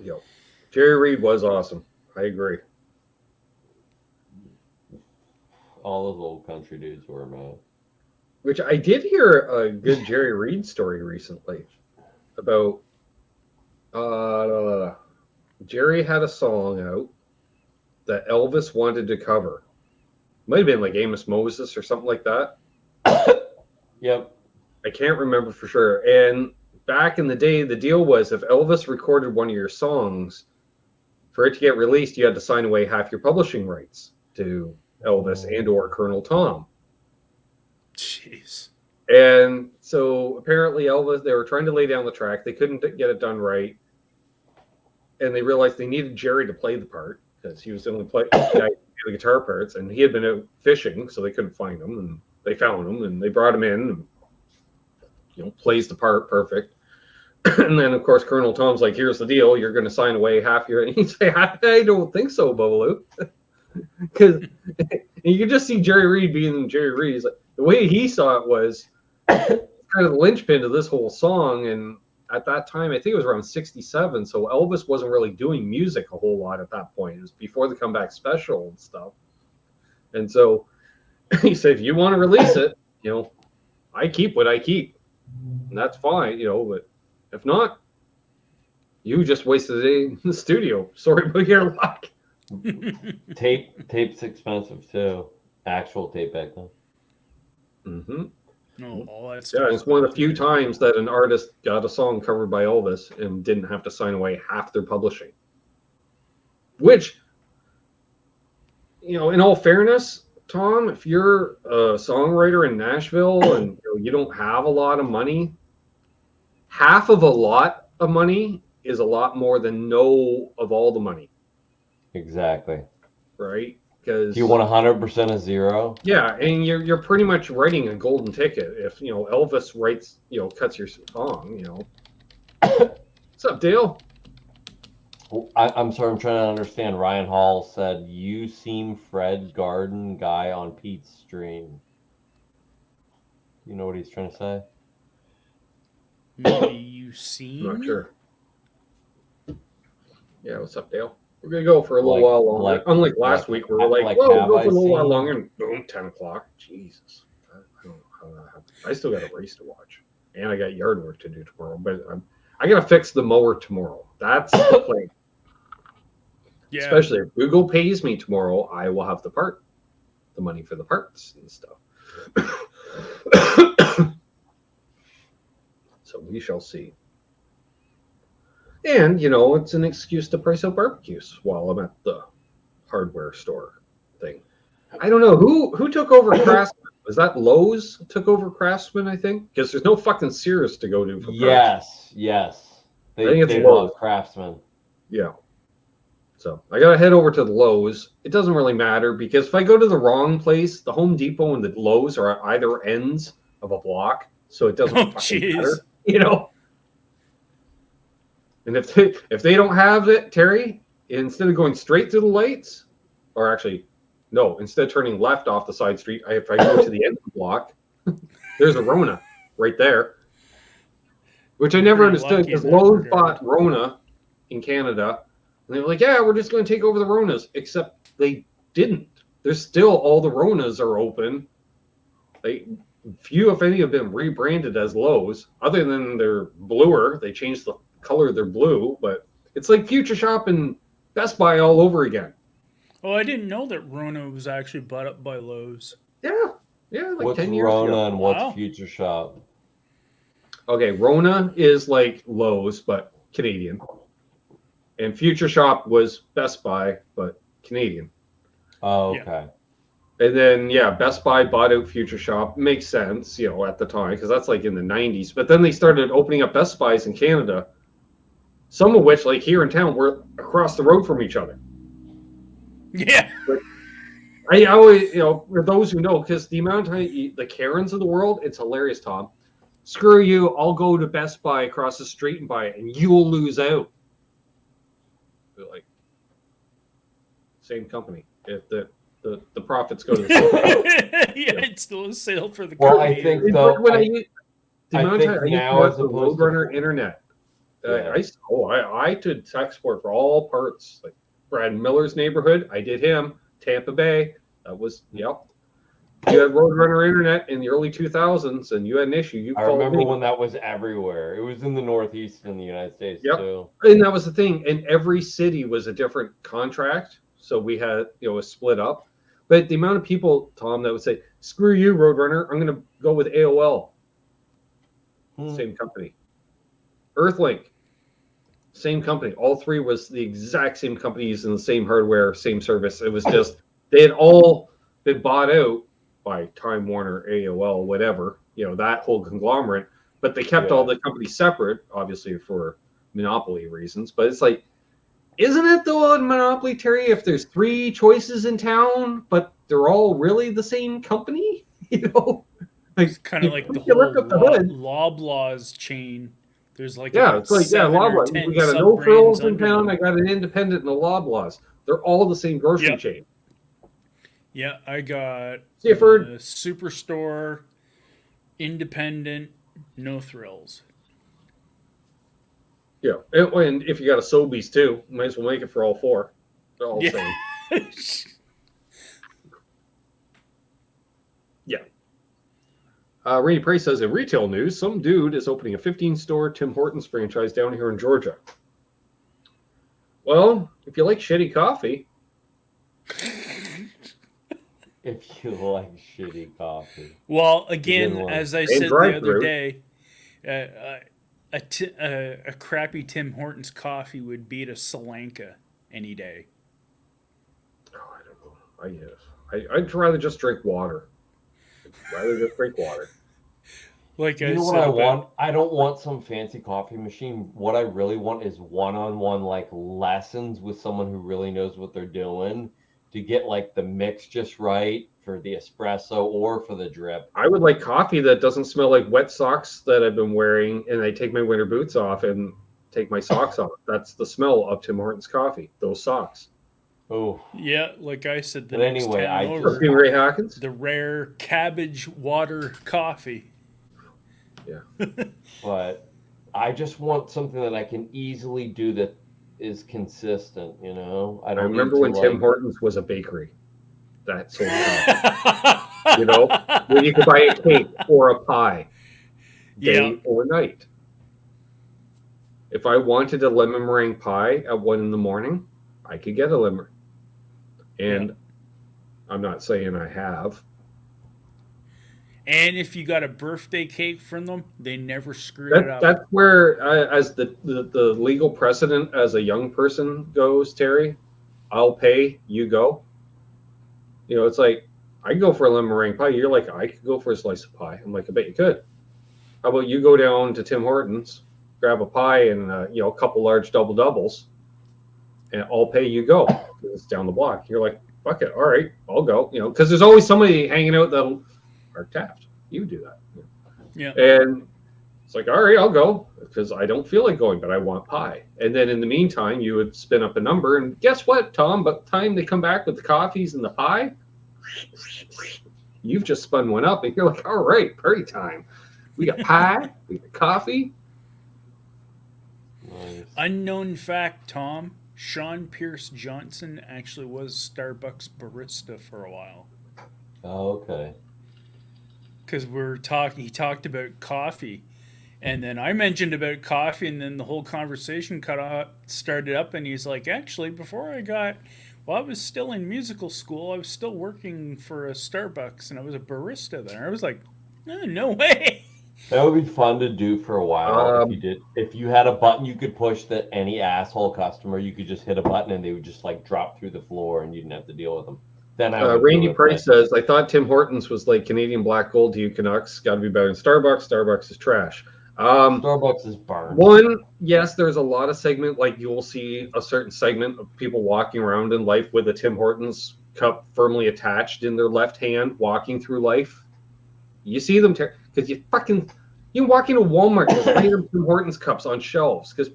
Yo, Jerry Reed was awesome. I agree. All those old country dudes were, man. Which I did hear a good Jerry Reed story recently about Jerry had a song out that Elvis wanted to cover. Might have been like Amos Moses or something like that. Yep. I can't remember for sure. And back in the day, the deal was if Elvis recorded one of your songs, for it to get released, you had to sign away half your publishing rights to Elvis and or Colonel Tom. Jeez. And so apparently Elvis, they were trying to lay down the track. They couldn't get it done right. And they realized they needed Jerry to play the part because he was the only guy who could do the guitar parts. And he had been out fishing, so they couldn't find him. And they found him and they brought him in and, plays the part perfect. And then, of course, Colonel Tom's like, here's the deal. You're going to sign away half your... And he'd say, I don't think so, Bubbaloo. Because you could just see Jerry Reed being Jerry Reed. He's like, the way he saw it was kind of the linchpin to this whole song. And at that time, I think it was around 67. So Elvis wasn't really doing music a whole lot at that point. It was before the comeback special and stuff. And so he said, if you want to release it, I keep what I keep. And that's fine, but if not, you just wasted a day in the studio. Sorry about your luck. Tape's expensive too. Actual tape back then. Mm-hmm. No, all that Yeah, it's one of the few times that an artist got a song covered by Elvis and didn't have to sign away half their publishing. Which, in all fairness, Tom, if you're a songwriter in Nashville and you don't have a lot of money, half of a lot of money is a lot more than no of all the money. Exactly. Right? Because you want 100% of zero? Yeah, and you're pretty much writing a golden ticket. If Elvis writes, cuts your song, What's up, Dale? I'm sorry, I'm trying to understand. Ryan Hall said, you seem Fred Garden guy on Pete's stream. You know what he's trying to say? Maybe you seem? I'm not sure. Yeah, what's up, Dale? We're going to go for a little while longer. Unlike last week, where we're like, whoa, we'll go for a little while longer, and boom, 10 o'clock. Jesus. I don't know how that happened. I still got a race to watch. And I got yard work to do tomorrow. But I got to fix the mower tomorrow. That's the plan. Yeah. Especially if Google pays me tomorrow, I will have the money for the parts and stuff. So we shall see. And, you know, it's an excuse to price out barbecues while I'm at the hardware store thing. I don't know. Who took over Craftsman? Was that Lowe's took over Craftsman, I think? Because there's no fucking Sears to go to for parts. Yes. I think it's They Lowe's. bought Craftsman. Yeah. So I gotta head over to the Lowe's. It doesn't really matter because if I go to the wrong place, the Home Depot and the Lowe's are at either ends of a block, so it doesn't fucking matter, you know. And if they don't have it, Terry, instead of going straight through the lights, or actually, no, instead of turning left off the side street, if I go to the end of the block, there's a Rona right there, which I never understood because Lowe's bought Rona in Canada. And they were like, yeah, we're just going to take over the Ronas, except they didn't. There's still all the Ronas are open. Few, if any, have been rebranded as Lowe's, other than they're bluer. They changed the color of their blue, but it's like Future Shop and Best Buy all over again. Oh, I didn't know that Rona was actually bought up by Lowe's. Yeah, like what's 10 years Rona ago. and what's Future Shop? Okay, Rona is like Lowe's, but Canadian. And Future Shop was Best Buy, but Canadian. Oh, okay. Yeah. And then, yeah, Best Buy bought out Future Shop. Makes sense, you know, at the time, because that's like in the 90s. But then they started opening up Best Buys in Canada, some of which, like here in town, were across the road from each other. Yeah. But I always, you know, for those who know, because the amount of time, the Karens of the world, it's hilarious, Tom. Screw you, I'll go to Best Buy across the street and buy it, and you'll lose out. Like, same company. If the profits go to the same yeah, it's still a sale for the well, company. I think though. I use the Roadrunner internet. Yeah. I did tech support for all parts. Like Brad Miller's neighborhood, I did him. Tampa Bay, that was yep. You had Roadrunner internet in the early 2000s, and you had an issue. I remember when that was everywhere. It was in the Northeast in the United States too. And that was the thing. And every city was a different contract, so we had a split up. But the amount of people, Tom, that would say, "Screw you, Roadrunner. I'm going to go with AOL." Same company. Earthlink, same company. All three was the exact same companies and the same hardware, same service. It was just they had all been bought out by Time Warner, AOL, whatever, that whole conglomerate, but they kept all the companies separate, obviously for monopoly reasons. But it's like, isn't it though on monopoly, Terry, if there's three choices in town, but they're all really the same company? It's kind of like the whole Loblaws chain. There's like it's like Loblaws. We got a No Frills in town. I got an Independent and a Loblaws. They're all the same grocery chain. Yeah, I got Superstore, Independent, No Thrills. Yeah, and if you got a Sobeys too, might as well make it for all four. They're all the same. Rainy Price says, in retail news, some dude is opening a 15-store Tim Hortons franchise down here in Georgia. Well, if you like shitty coffee. If you like shitty coffee. Well, again, as I said the other day, a crappy Tim Hortons coffee would beat a Solanka any day. Oh, I don't know. I'd rather just drink water. Like you know what I want? I don't want some fancy coffee machine. What I really want is one-on-one lessons with someone who really knows what they're doing to get the mix just right for the espresso or for the drip. I would like coffee that doesn't smell like wet socks that I've been wearing, and I take my winter boots off and take my socks off. That's the smell of Tim Hortons coffee, those socks. Oh yeah, like I said, the Ray Hawkins, the rare cabbage water coffee. Yeah, but I just want something that I can easily do that is consistent. I remember when Tim Hortons was a bakery. That's so when you could buy a cake or a pie, day or night. If I wanted a lemon meringue pie at 1 a.m, I could get a lemon. And I'm not saying I have. And if you got a birthday cake from them, they never screw it up. That's where, as the legal precedent as a young person goes, Terry, I'll pay, you go. You know, it's like, I go for a lemon meringue pie. You're like, I could go for a slice of pie. I'm like, I bet you could. How about you go down to Tim Hortons, grab a pie and, a couple large double doubles, and I'll pay, you go. It's down the block. You're like, fuck it. All right, I'll go. You know, because there's always somebody hanging out that'll, or Taft, you do that. Yeah. And it's like, all right, I'll go because I don't feel like going, but I want pie. And then in the meantime, you would spin up a number, and guess what, Tom? By the time they come back with the coffees and the pie, you've just spun one up, and you're like, all right, party time. We got pie, we got coffee. Nice. Unknown fact, Tom. Sean Pierce Johnson actually was Starbucks barista for a while. Oh, okay. Because he talked about coffee, and then I mentioned about coffee, and then the whole conversation started up, and he's like, actually, before I was still in musical school, I was still working for a Starbucks, and I was a barista there. I was like, no way. That would be fun to do for a while if you had a button you could push that any asshole customer, you could just hit a button and they would just like drop through the floor and you didn't have to deal with them. Then Randy Price says, I thought Tim Hortons was like Canadian Black Gold to you Canucks. Got to be better than Starbucks. Starbucks is trash. Starbucks is burned. One, yes, there's a lot of segment, like you'll see a certain segment of people walking around in life with a Tim Hortons cup firmly attached in their left hand, walking through life. You see them because you walk into Walmart, there's random Tim Hortons cups on shelves because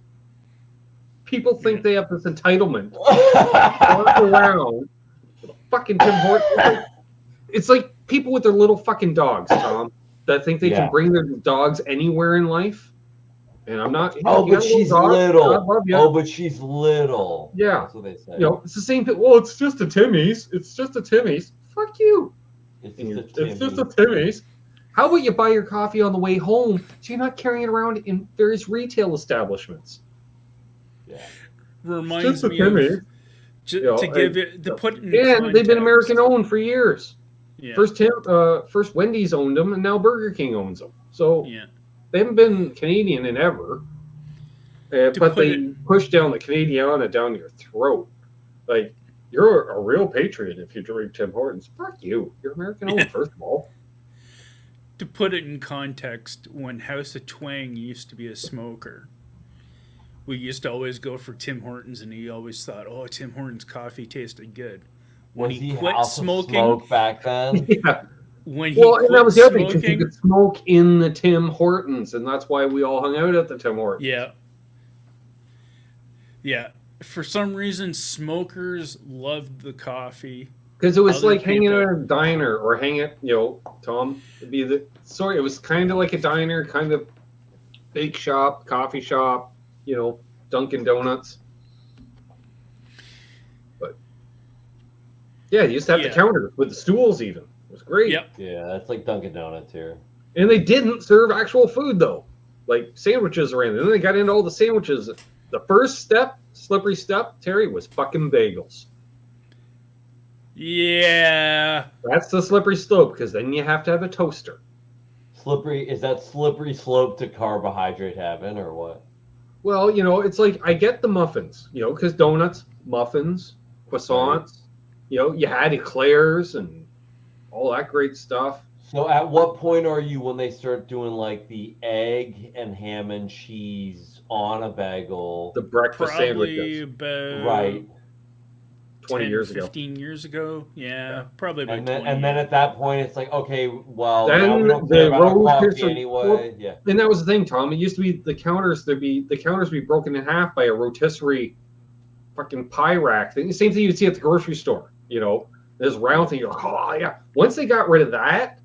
people think they have this entitlement to walk around with a fucking Tim Hortons. It's like people with their little fucking dogs, Tom, that think they can bring their dogs anywhere in life. And I'm not. Oh, but she's little. Oh, but she's little. Yeah, that's what they say. You know, it's the same thing. Well, it's just a Timmy's. It's just a Timmy's. Fuck you. It's just a Timmy's. How about you buy your coffee on the way home so you're not carrying it around in various retail establishments? Yeah. Reminds me of to give it the put in and they've been American owned for years. Yeah. First Wendy's owned them, and now Burger King owns them. So they haven't been Canadian in ever. But they push down the Canadiana down your throat. Like, you're a real patriot if you drink Tim Hortons. Fuck you. You're American owned, first of all. To put it in context, when House of Twang used to be a smoker, we used to always go for Tim Hortons, and he always thought, "Oh, Tim Hortons coffee tasted good." When he quit smoking back then, and that was the other thing, because you could smoke in the Tim Hortons, and that's why we all hung out at the Tim Hortons. Yeah. For some reason, smokers loved the coffee. Because it was like hanging out at a diner or Tom, it was kind of like a diner, kind of bake shop, coffee shop, Dunkin' Donuts. But yeah, you used to have the counter with the stools even. It was great. Yep. Yeah, that's like Dunkin' Donuts here. And they didn't serve actual food though. Like sandwiches were in. And then they got into all the sandwiches. The first step, slippery step, Terry, was fucking bagels. Yeah. That's the slippery slope, because then you have to have a toaster. Is that slippery slope to carbohydrate heaven or what? Well, it's like I get the muffins, because donuts, muffins, croissants, you had eclairs and all that great stuff. So at what point are you when they start doing like the egg and ham and cheese on a bagel? The breakfast sandwiches. Right. 20 years ago. 15 years ago. Yeah, probably about 20 And then at that point, it's like, okay, well, then now we don't care about coffee anyway. Yeah. And that was the thing, Tom. It used to be the counters would be broken in half by a rotisserie fucking pie rack thing. The same thing you'd see at the grocery store, this round thing. You're like, oh, yeah. Once they got rid of that,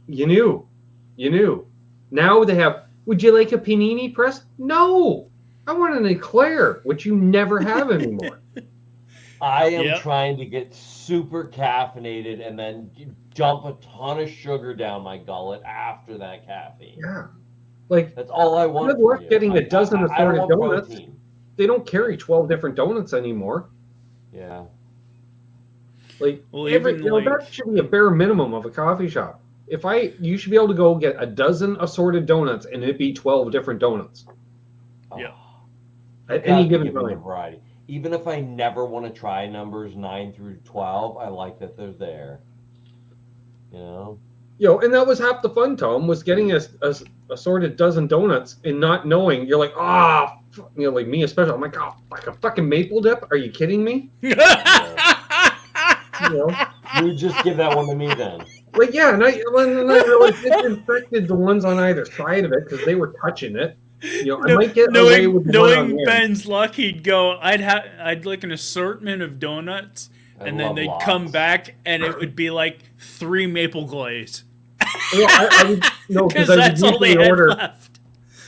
you knew. Now they have, would you like a panini press? No. I want an eclair, which you never have anymore. I am trying to get super caffeinated and then dump a ton of sugar down my gullet after that caffeine. Yeah. Like, that's all I want. Good luck getting a dozen assorted donuts. Protein. They don't carry 12 different donuts anymore. Yeah. Like, that should be a bare minimum of a coffee shop. you should be able to go get a dozen assorted donuts and it'd be 12 different donuts. Yeah. At any given time. Variety. Even if I never want to try numbers 9 through 12, I like that they're there. You know? And that was half the fun, Tom, was getting a assorted dozen donuts and not knowing. You're like, like me especially. I'm like, like a fucking maple dip? Are you kidding me? You would just give that one to me then. Like, yeah, and I realized it infected the ones on either side of it because they were touching it. I might get away with knowing Ben's luck, he'd go, I'd like an assortment of donuts, and then they'd come back and it would be like 3 maple glaze. Because that's all they had left.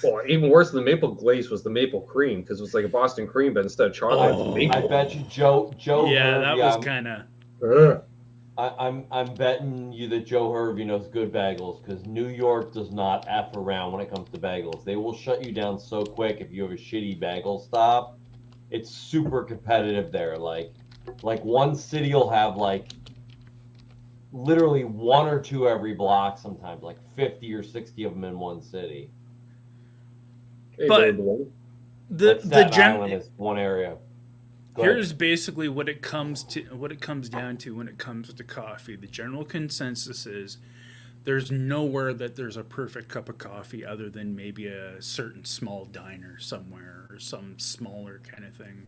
Well, even worse than the maple glaze was the maple cream, because it was like a Boston cream, but instead of chocolate, it was maple. I bet you Joe. Yeah, that was kind of. I'm betting you that Joe Hervey knows good bagels, because New York does not F around when it comes to bagels. They will shut you down so quick if you have a shitty bagel stop. It's super competitive there. Like one city will have like literally 1 or 2 every block, sometimes like 50 or 60 of them in one city. But the Island is one area. Here's basically what it comes down to when it comes to coffee. The general consensus is there's nowhere that there's a perfect cup of coffee other than maybe a certain small diner somewhere or some smaller kind of thing.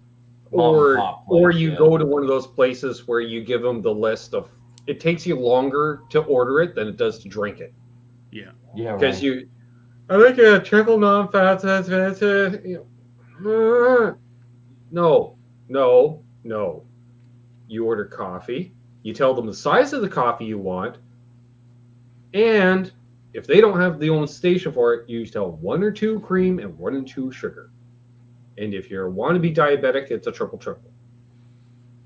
Or you go to one of those places where you give them the list of, it takes you longer to order it than it does to drink it. Yeah. Yeah. Because I like a triple non-fat. No. You order coffee. You tell them the size of the coffee you want. And if they don't have the own station for it, you tell 1 or 2 cream and 1 and 2 sugar. And if you want to be diabetic, it's a triple.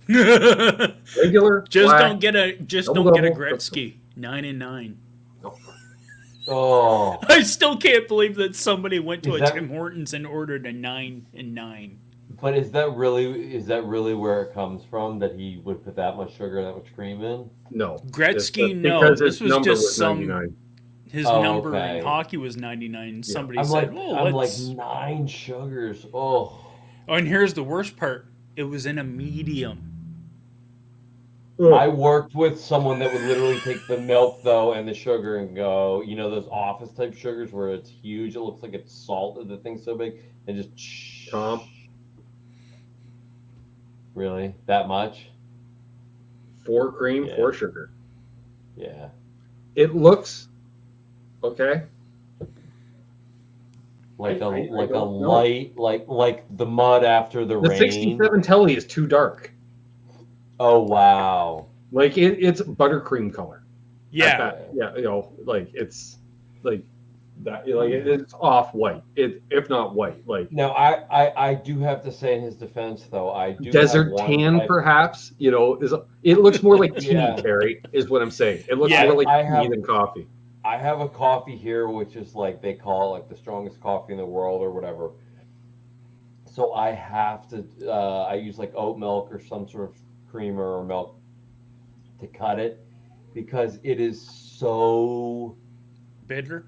Regular. Just black, don't get a Gretzky 9 and 9. Oh. I still can't believe that somebody went to Tim Hortons and ordered a 9 and 9. But is that really where it comes from, that he would put that much sugar, that much cream in? No. Gretzky, no. This was just 99. His number in hockey was 99. Somebody said, I'm like 9 sugars. Oh, and here's the worst part. It was in a medium. I worked with someone that would literally take the milk, though, and the sugar and go, those office type sugars where it's huge. It looks like it's salted, the thing's so big, and just... Tom? Really? That much? 4 cream, 4 sugar. Yeah. It looks... Okay. Like a light, like the mud after the rain. The 67 Telly is too dark. Oh wow! Like it's buttercream color. Yeah, it's like that. Like it's off white. If not white. Like now, I do have to say in his defense, though, I do desert tan, perhaps. It looks more like tea, Terry. Is what I'm saying. It looks more like tea than coffee. I have a coffee here, which is like they call it like the strongest coffee in the world or whatever. So I have to, I use like oat milk or some sort of creamer or milk to cut it because it is so bitter.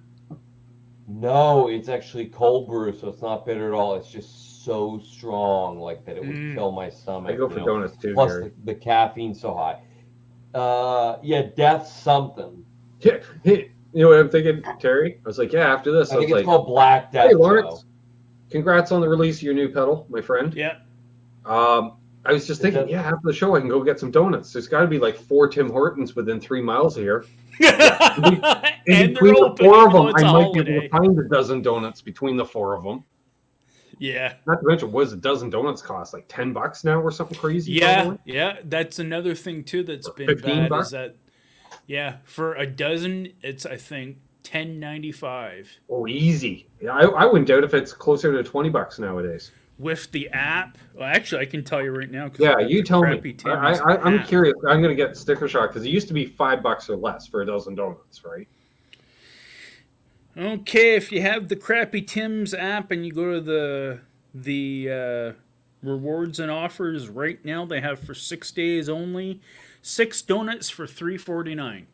No, it's actually cold brew, so it's not bitter at all. It's just so strong, like that it would kill my stomach. I go for donuts too. Plus the caffeine's so high. Death's something. Yeah. You know what I'm thinking, Terry? I was like, after this. I think it's called Black Death. Hey, Lawrence, congrats on the release of your new pedal, my friend. Yeah. I was just thinking, after the show, I can go get some donuts. There's got to be like 4 Tim Hortons within 3 miles of here. And between the 4 of them, I might be able to find a dozen donuts between the 4 of them. Yeah. Not to mention, what does a dozen donuts cost? Like $10 now or something crazy? Yeah. Probably? Yeah. That's another thing, too, that's been bad is that. Yeah, for a dozen, it's I think $10.95. Oh, easy. Yeah, I wouldn't doubt if it's closer to $20 nowadays. With the app, well, actually, I can tell you right now. Yeah, you tell me. I'm curious. I'm going to get sticker shock because it used to be $5 or less for a dozen donuts, right? Okay, if you have the Crappy Tim's app and you go to the rewards and offers right now, they have for 6 days only. 6 donuts for $3.49.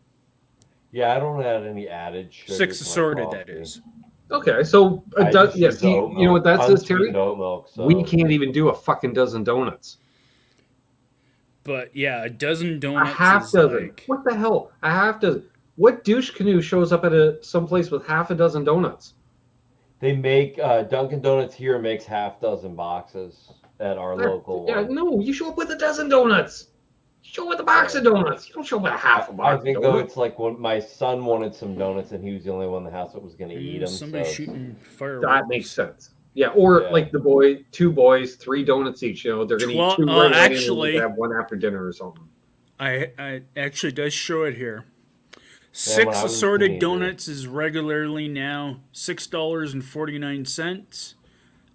Yeah, I don't add any added sugar. 6 to my assorted, coffee. that is. Okay, so I just yes, use the oat you know what milk, that says, Terry? unsweetened oat milk. So. We can't even do a fucking dozen donuts. But yeah, a dozen A donuts half is dozen. like... What the hell? A half dozen. What douche canoe shows up at someplace with half a dozen donuts? They make Dunkin' Donuts here makes half dozen boxes at our local one. No, you show up with a dozen donuts. You show up with a box of donuts. You don't show up with a half a box. I think though it's like when my son wanted some donuts and he was the only one in the house that was going to eat them. Somebody so. shooting fireworks. That makes sense. Yeah, or like two boys, 3 donuts each. You know, they're going to eat 2 right away actually, and have one after dinner or something. I actually does show it here. 6 assorted donuts is regularly now $6.49.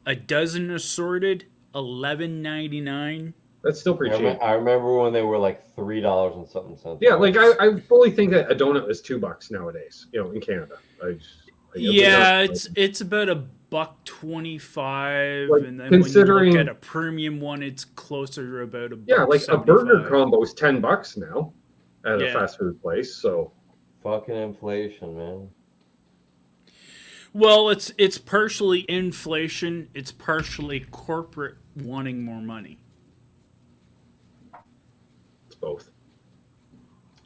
A dozen assorted, $11.99. That's still pretty cheap. I remember when they were like $3 and something cents. Yeah, like I fully think that a donut is $2 nowadays. You know, in Canada. It's about $1.25, like, and then when you look at a premium one, it's closer to about $1.75. Like a burger combo is $10 now at a fast food place. So. Fucking inflation, man. Well, it's partially inflation. It's partially corporate wanting more money. It's both.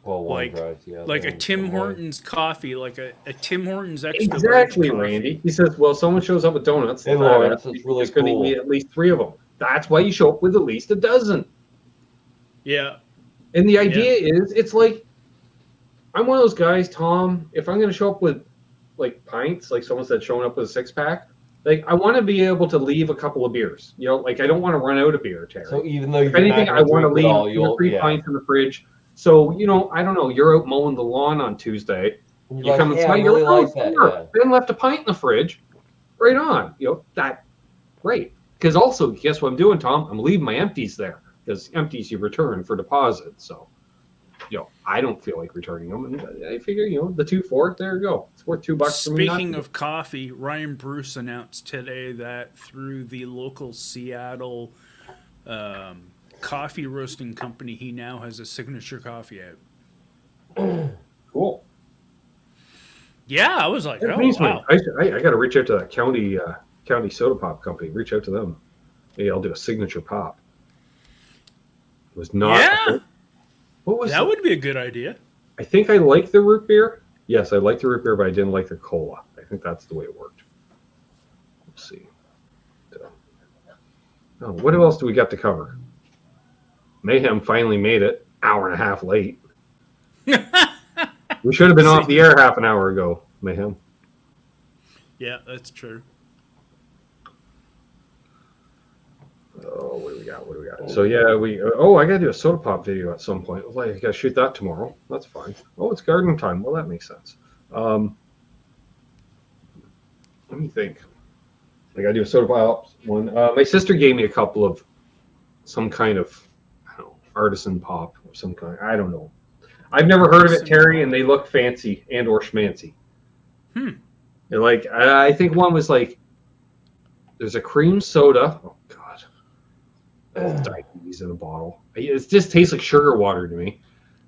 Well, like a Tim Hortons coffee, like a Tim Hortons extra. Exactly, Randy. He says, "Well, someone shows up with donuts. Hey, Lawrence, it's really cool. Going to eat at least 3 of them. That's why you show up with at least a dozen." Yeah. And the idea is, it's like, I'm one of those guys, Tom. If I'm going to show up with like pints, like someone said, showing up with a 6-pack, like I want to be able to leave a couple of beers. You know, like I don't want to run out of beer, Terry. So even though if anything, I want to leave 3 pints in the fridge. So, you know, I don't know, you're out mowing the lawn on Tuesday. You come and smell, you're like, Ben left a pint in the fridge. Right on. You know, that great. Because also, guess what I'm doing, Tom? I'm leaving my empties there. Because empties you return for deposit. So, you know, I don't feel like returning them. And I figure, you know, the 2-4, there you go. It's worth $2 for me. Speaking of coffee, Ryan Bruce announced today that through the local Seattle coffee roasting company, he now has a signature coffee out. Cool. Yeah, I was like, wow. I got to reach out to that county soda pop company. Reach out to them. Maybe I'll do a signature pop. It was not. Yeah. What was that? Would be a good idea. I think I like the root beer. Yes, I like the root beer, but I didn't like the cola. I think that's the way it worked. Let's see. Oh, what else do we got to cover? Mayhem finally made it. Hour and a half late. We should have been off the air half an hour ago, Mayhem. Yeah, that's true. Oh, what do we got? So yeah, I gotta do a soda pop video at some point. I gotta shoot that tomorrow. That's fine. Oh, it's garden time. Well, that makes sense. Let me think. I gotta do a soda pop one. My sister gave me a couple of some kind of, I don't know, artisan pop or some kind. I don't know. I've never heard of it, Terry, and they look fancy and or schmancy. They're like, I think one was like, there's a cream soda. Oh God, diabetes in a bottle. It just tastes like sugar water to me.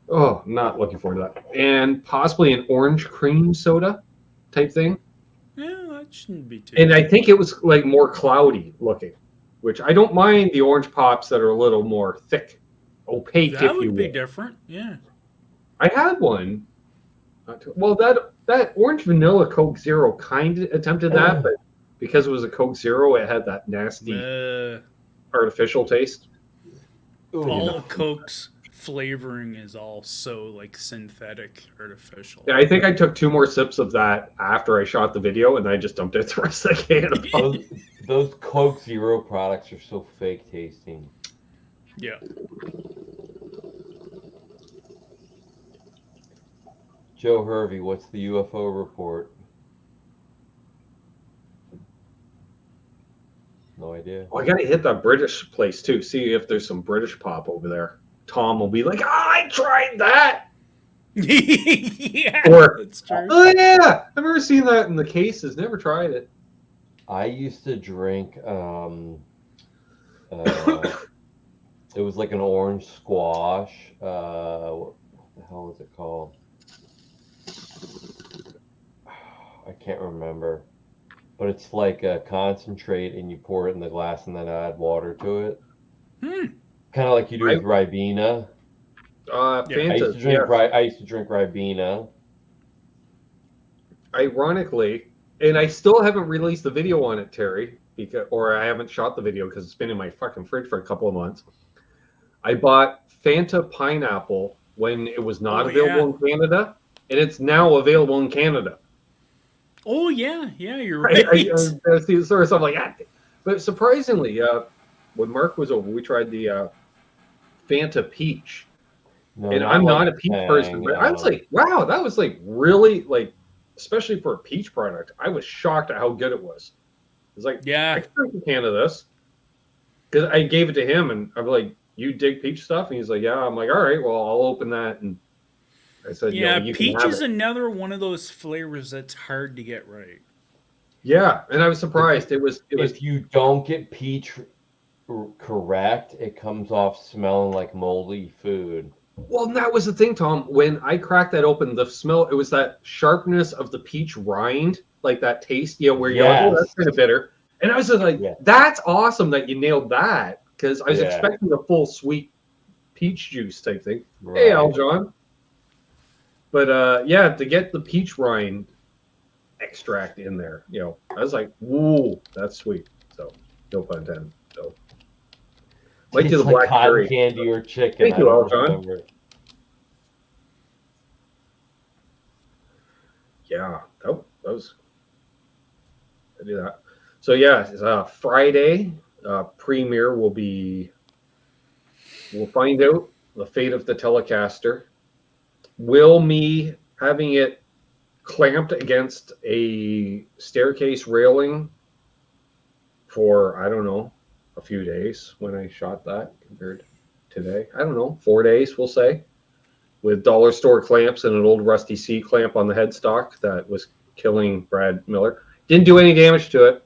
Oh, not looking forward to that. And possibly an orange cream soda type thing. Yeah, that shouldn't be too. And I think it was like more cloudy looking, which I don't mind the orange pops that are a little more thick, opaque. That would be different. Yeah. I had one. Well, that orange vanilla Coke Zero kind of attempted that, but because it was a Coke Zero, it had that nasty artificial taste. All of Coke's flavoring is all so like synthetic, artificial. Yeah, I think I took 2 more sips of that after I shot the video, and I just dumped it the rest of the can. Those Coke Zero products are so fake tasting. Yeah. Joe Hervey, what's the UFO report? No idea. Oh, I gotta hit that British place too. See if there's some British pop over there. Tom will be like, I tried that. Yeah, that's true. Oh yeah, I've never seen that in the cases. Never tried it. I used to drink. It was like an orange squash. What the hell was it called? I can't remember, but it's like a concentrate, and you pour it in the glass and then add water to it. Kind of like you do with Ribena. I used to drink. I used to drink Ribena. Ironically, and I still haven't released the video on it, Terry, or I haven't shot the video because it's been in my fucking fridge for a couple of months. I bought Fanta Pineapple when it was not available in Canada, and it's now available in Canada. Oh yeah, you're right. I see the sort of stuff like that. But surprisingly, when Mark was over, we tried the Fanta Peach, and I'm not a peach person, but I was like, wow, that was like really like, especially for a peach product. I was shocked at how good it was. It's like, I can drink a can of this because I gave it to him, and I'm like, you dig peach stuff? And he's like, yeah. I'm like, all right, well, I'll open that. And I said, yeah, peach is another one of those flavors that's hard to get right. Yeah, and I was surprised. It was. If you don't get peach correct, it comes off smelling like moldy food. Well, that was the thing, Tom. When I cracked that open, the smell, it was that sharpness of the peach rind, like that taste, where you're like, oh, that's kind of bitter. And I was just like, that's awesome that you nailed that, because I was expecting a full sweet peach juice type thing. Right. Hey, Aljon. But to get the peach rind extract in there, I was like, whoa, that's sweet. So, no pun intended. So, like to the black cotton candy or chicken. Thank you, Aljon. Yeah, that was. I do that. So Friday premiere will be. We'll find out the fate of the Telecaster. Will me having it clamped against a staircase railing for, I don't know, a few days when I shot that compared to today. I don't know, 4 days, we'll say, with dollar store clamps and an old rusty C clamp on the headstock that was killing Brad Miller. Didn't do any damage to it.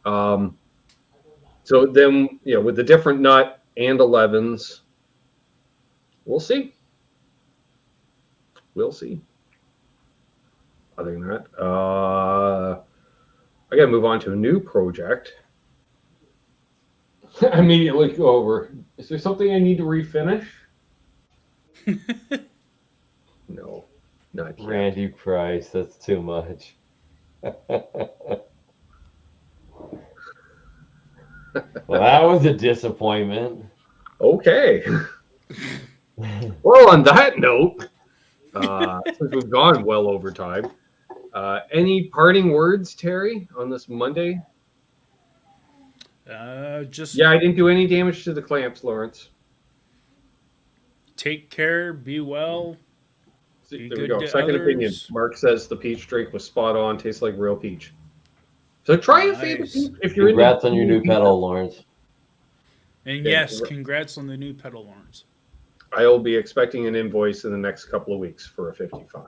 So then, with the different nut and 11s, we'll see. We'll see. Other than that, I got to move on to a new project. I immediately go over. Is there something I need to refinish? No, not yet. Randy Price, that's too much. Well, that was a disappointment. Okay. Well, on that note, since we've gone well over time, any parting words, Terry, on this Monday? I didn't do any damage to the clamps, Lawrence. Take care, be well. There we go. Second opinion. Mark says the peach drink was spot on, tastes like real peach. So try and fade the peach if you're Congrats on your new pedal, Lawrence. And yes, congrats on the new pedal, Lawrence. I will be expecting an invoice in the next couple of weeks for a 55.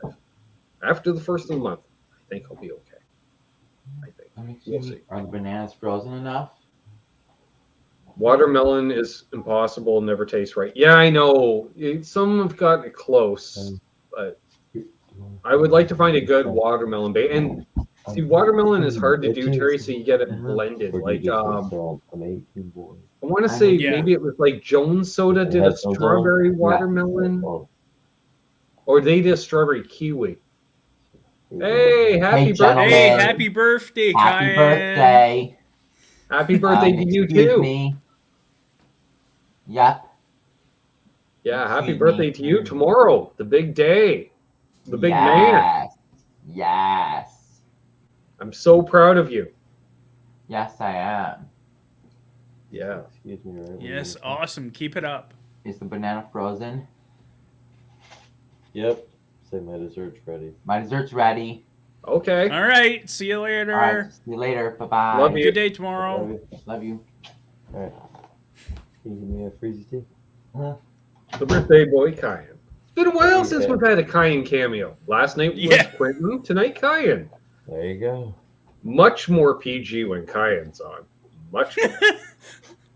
After the first of the month, I think I'll be okay. I think. We'll see. Are the bananas frozen enough? Watermelon is impossible, never tastes right. Yeah, I know. Some have gotten it close, but I would like to find a good watermelon base. And see, watermelon is hard to do, Terry, so you get it blended. Like, I want to say maybe it was like Jones Soda did a strawberry watermelon, or they did a strawberry kiwi. Hey, happy birthday! Hey, happy birthday, Happy birthday! Happy birthday to you too. Me. Yep. Yeah, happy birthday to you tomorrow. The big day. The big man. Yes. I'm so proud of you. Yes, I am. Yeah. Excuse me. Right? Yes, awesome. Keep it up. Is the banana frozen? Yep. Say my dessert's ready. My dessert's ready. Okay. All right. See you later. All right. See you later. Bye-bye. Love you. Good day tomorrow. Love you. All right. Can you give me a freezy tea? The birthday boy, Kyan. It's been a while since we've had a Kyan cameo. Last night was Quentin. Tonight, Kyan. There you go. Much more PG when Kyan's on. Much more.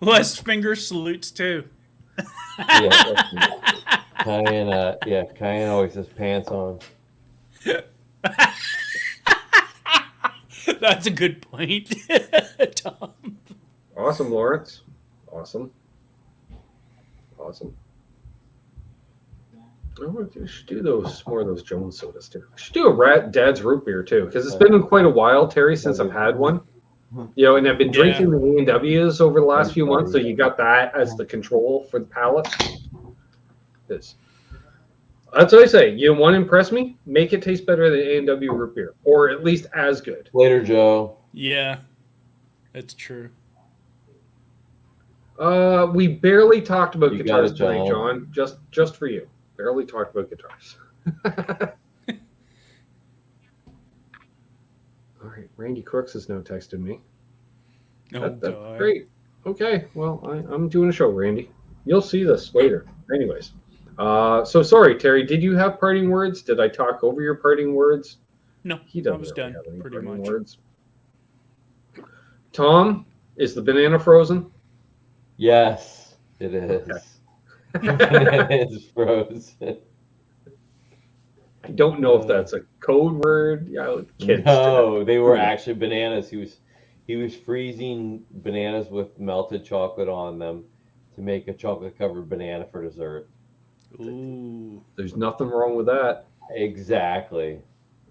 Less finger salutes, too. Kyan always has pants on. That's a good point, Tom. Awesome, Lawrence. Awesome. Oh, we should do more of those Jones sodas too. I should do a Dad's root beer too, because it's been quite a while, Terry, since I've had one. And I've been drinking the A&Ws over the last few months, so you got that as the control for the palate. That's what I say. You want to impress me? Make it taste better than A&W root beer, or at least as good. Later, Joe. Yeah, that's true. We barely talked about guitars today, John. Just for you. Barely talked about guitars. All right, Randy Crooks has now texted me. That's great. Okay, well, I'm doing a show, Randy. You'll see this later. Anyways, so sorry, Terry. Did you have parting words? Did I talk over your parting words? No, he doesn't. I was really done. have any Pretty parting much. Words. Tom, is the banana frozen? Yes, it is. Okay. It's frozen. I don't know if that's a code word. Yeah, kids. No, they were actually bananas. He was freezing bananas with melted chocolate on them to make a chocolate-covered banana for dessert. Ooh. There's nothing wrong with that. Exactly.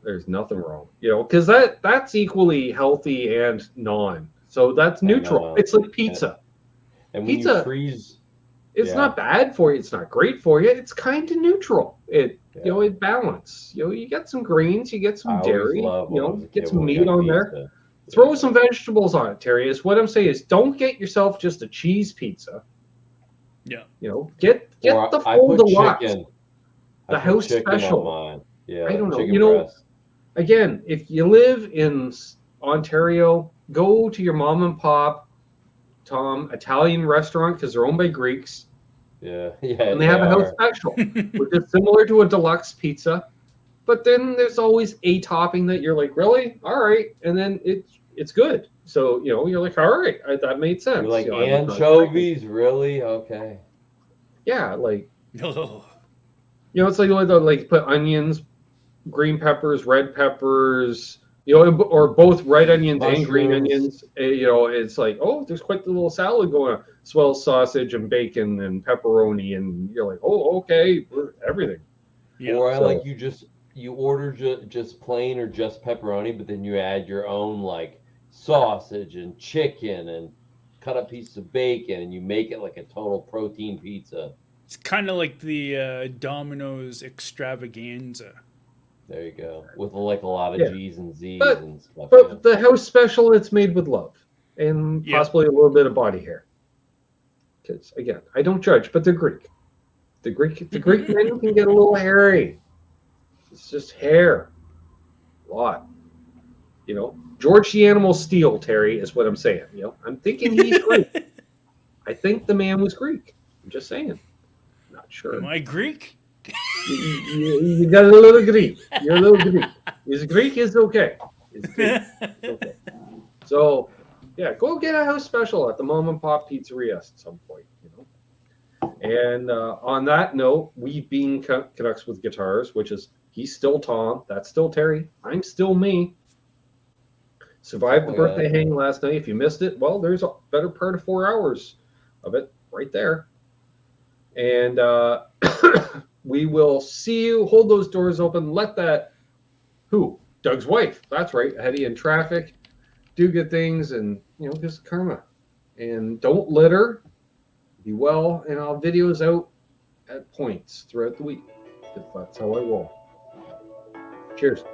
There's nothing wrong. Because that's equally healthy and non. So that's neutral. It's like pizza. And when pizza, you freeze, it's not bad for you. It's not great for you. It's kind of neutral. It balance. You get some grains, you get some dairy, get some meat on there. Throw some vegetables on it, Terry. Is what I'm saying is don't get yourself just a cheese pizza. Yeah. Get the full deluxe. The house special. On mine. Yeah. I don't know. Again, if you live in Ontario, go to your mom and pop, Tom, Italian restaurant because they're owned by Greeks. Yeah. And they have a house special, which is similar to a deluxe pizza. But then there's always a topping that you're like, really? All right. And then it's good. So, you're like, all right, that made sense. You're like, anchovies? Really? Okay. Yeah, like, Oh. It's like put onions, green peppers, red peppers, or both red onions and green onions. It's like, oh, there's quite the little salad going on. Swell sausage and bacon and pepperoni, and you're like, oh, okay, everything. Yeah. Or I like you order just plain or just pepperoni, but then you add your own like sausage and chicken and cut up pieces of bacon, and you make it like a total protein pizza. It's kind of like the Domino's extravaganza. There you go. With like a lot of G's and Z's and stuff. But the house special, it's made with love and possibly a little bit of body hair. Because again, I don't judge, but they're Greek. The Greek men can get a little hairy. It's just hair. A lot. George the Animal Steel, Terry, is what I'm saying. I'm thinking he's Greek. I think the man was Greek. I'm just saying. Not sure. Am I Greek? You got a little Greek. You're a little Greek. Is Greek is okay. It's okay. So, go get a house special at the mom and pop pizzeria at some point. And on that note, we've been Canucks with Guitars, which is he's still Tom, that's still Terry, I'm still me. Survived the birthday hang last night. If you missed it, well, there's a better part of 4 hours of it right there. And we will see you. Hold those doors open. Let that Doug's wife. That's right. Heavy in traffic. Do good things, and just karma. And don't litter. Be well, and I'll have videos out at points throughout the week. That's how I roll. Cheers.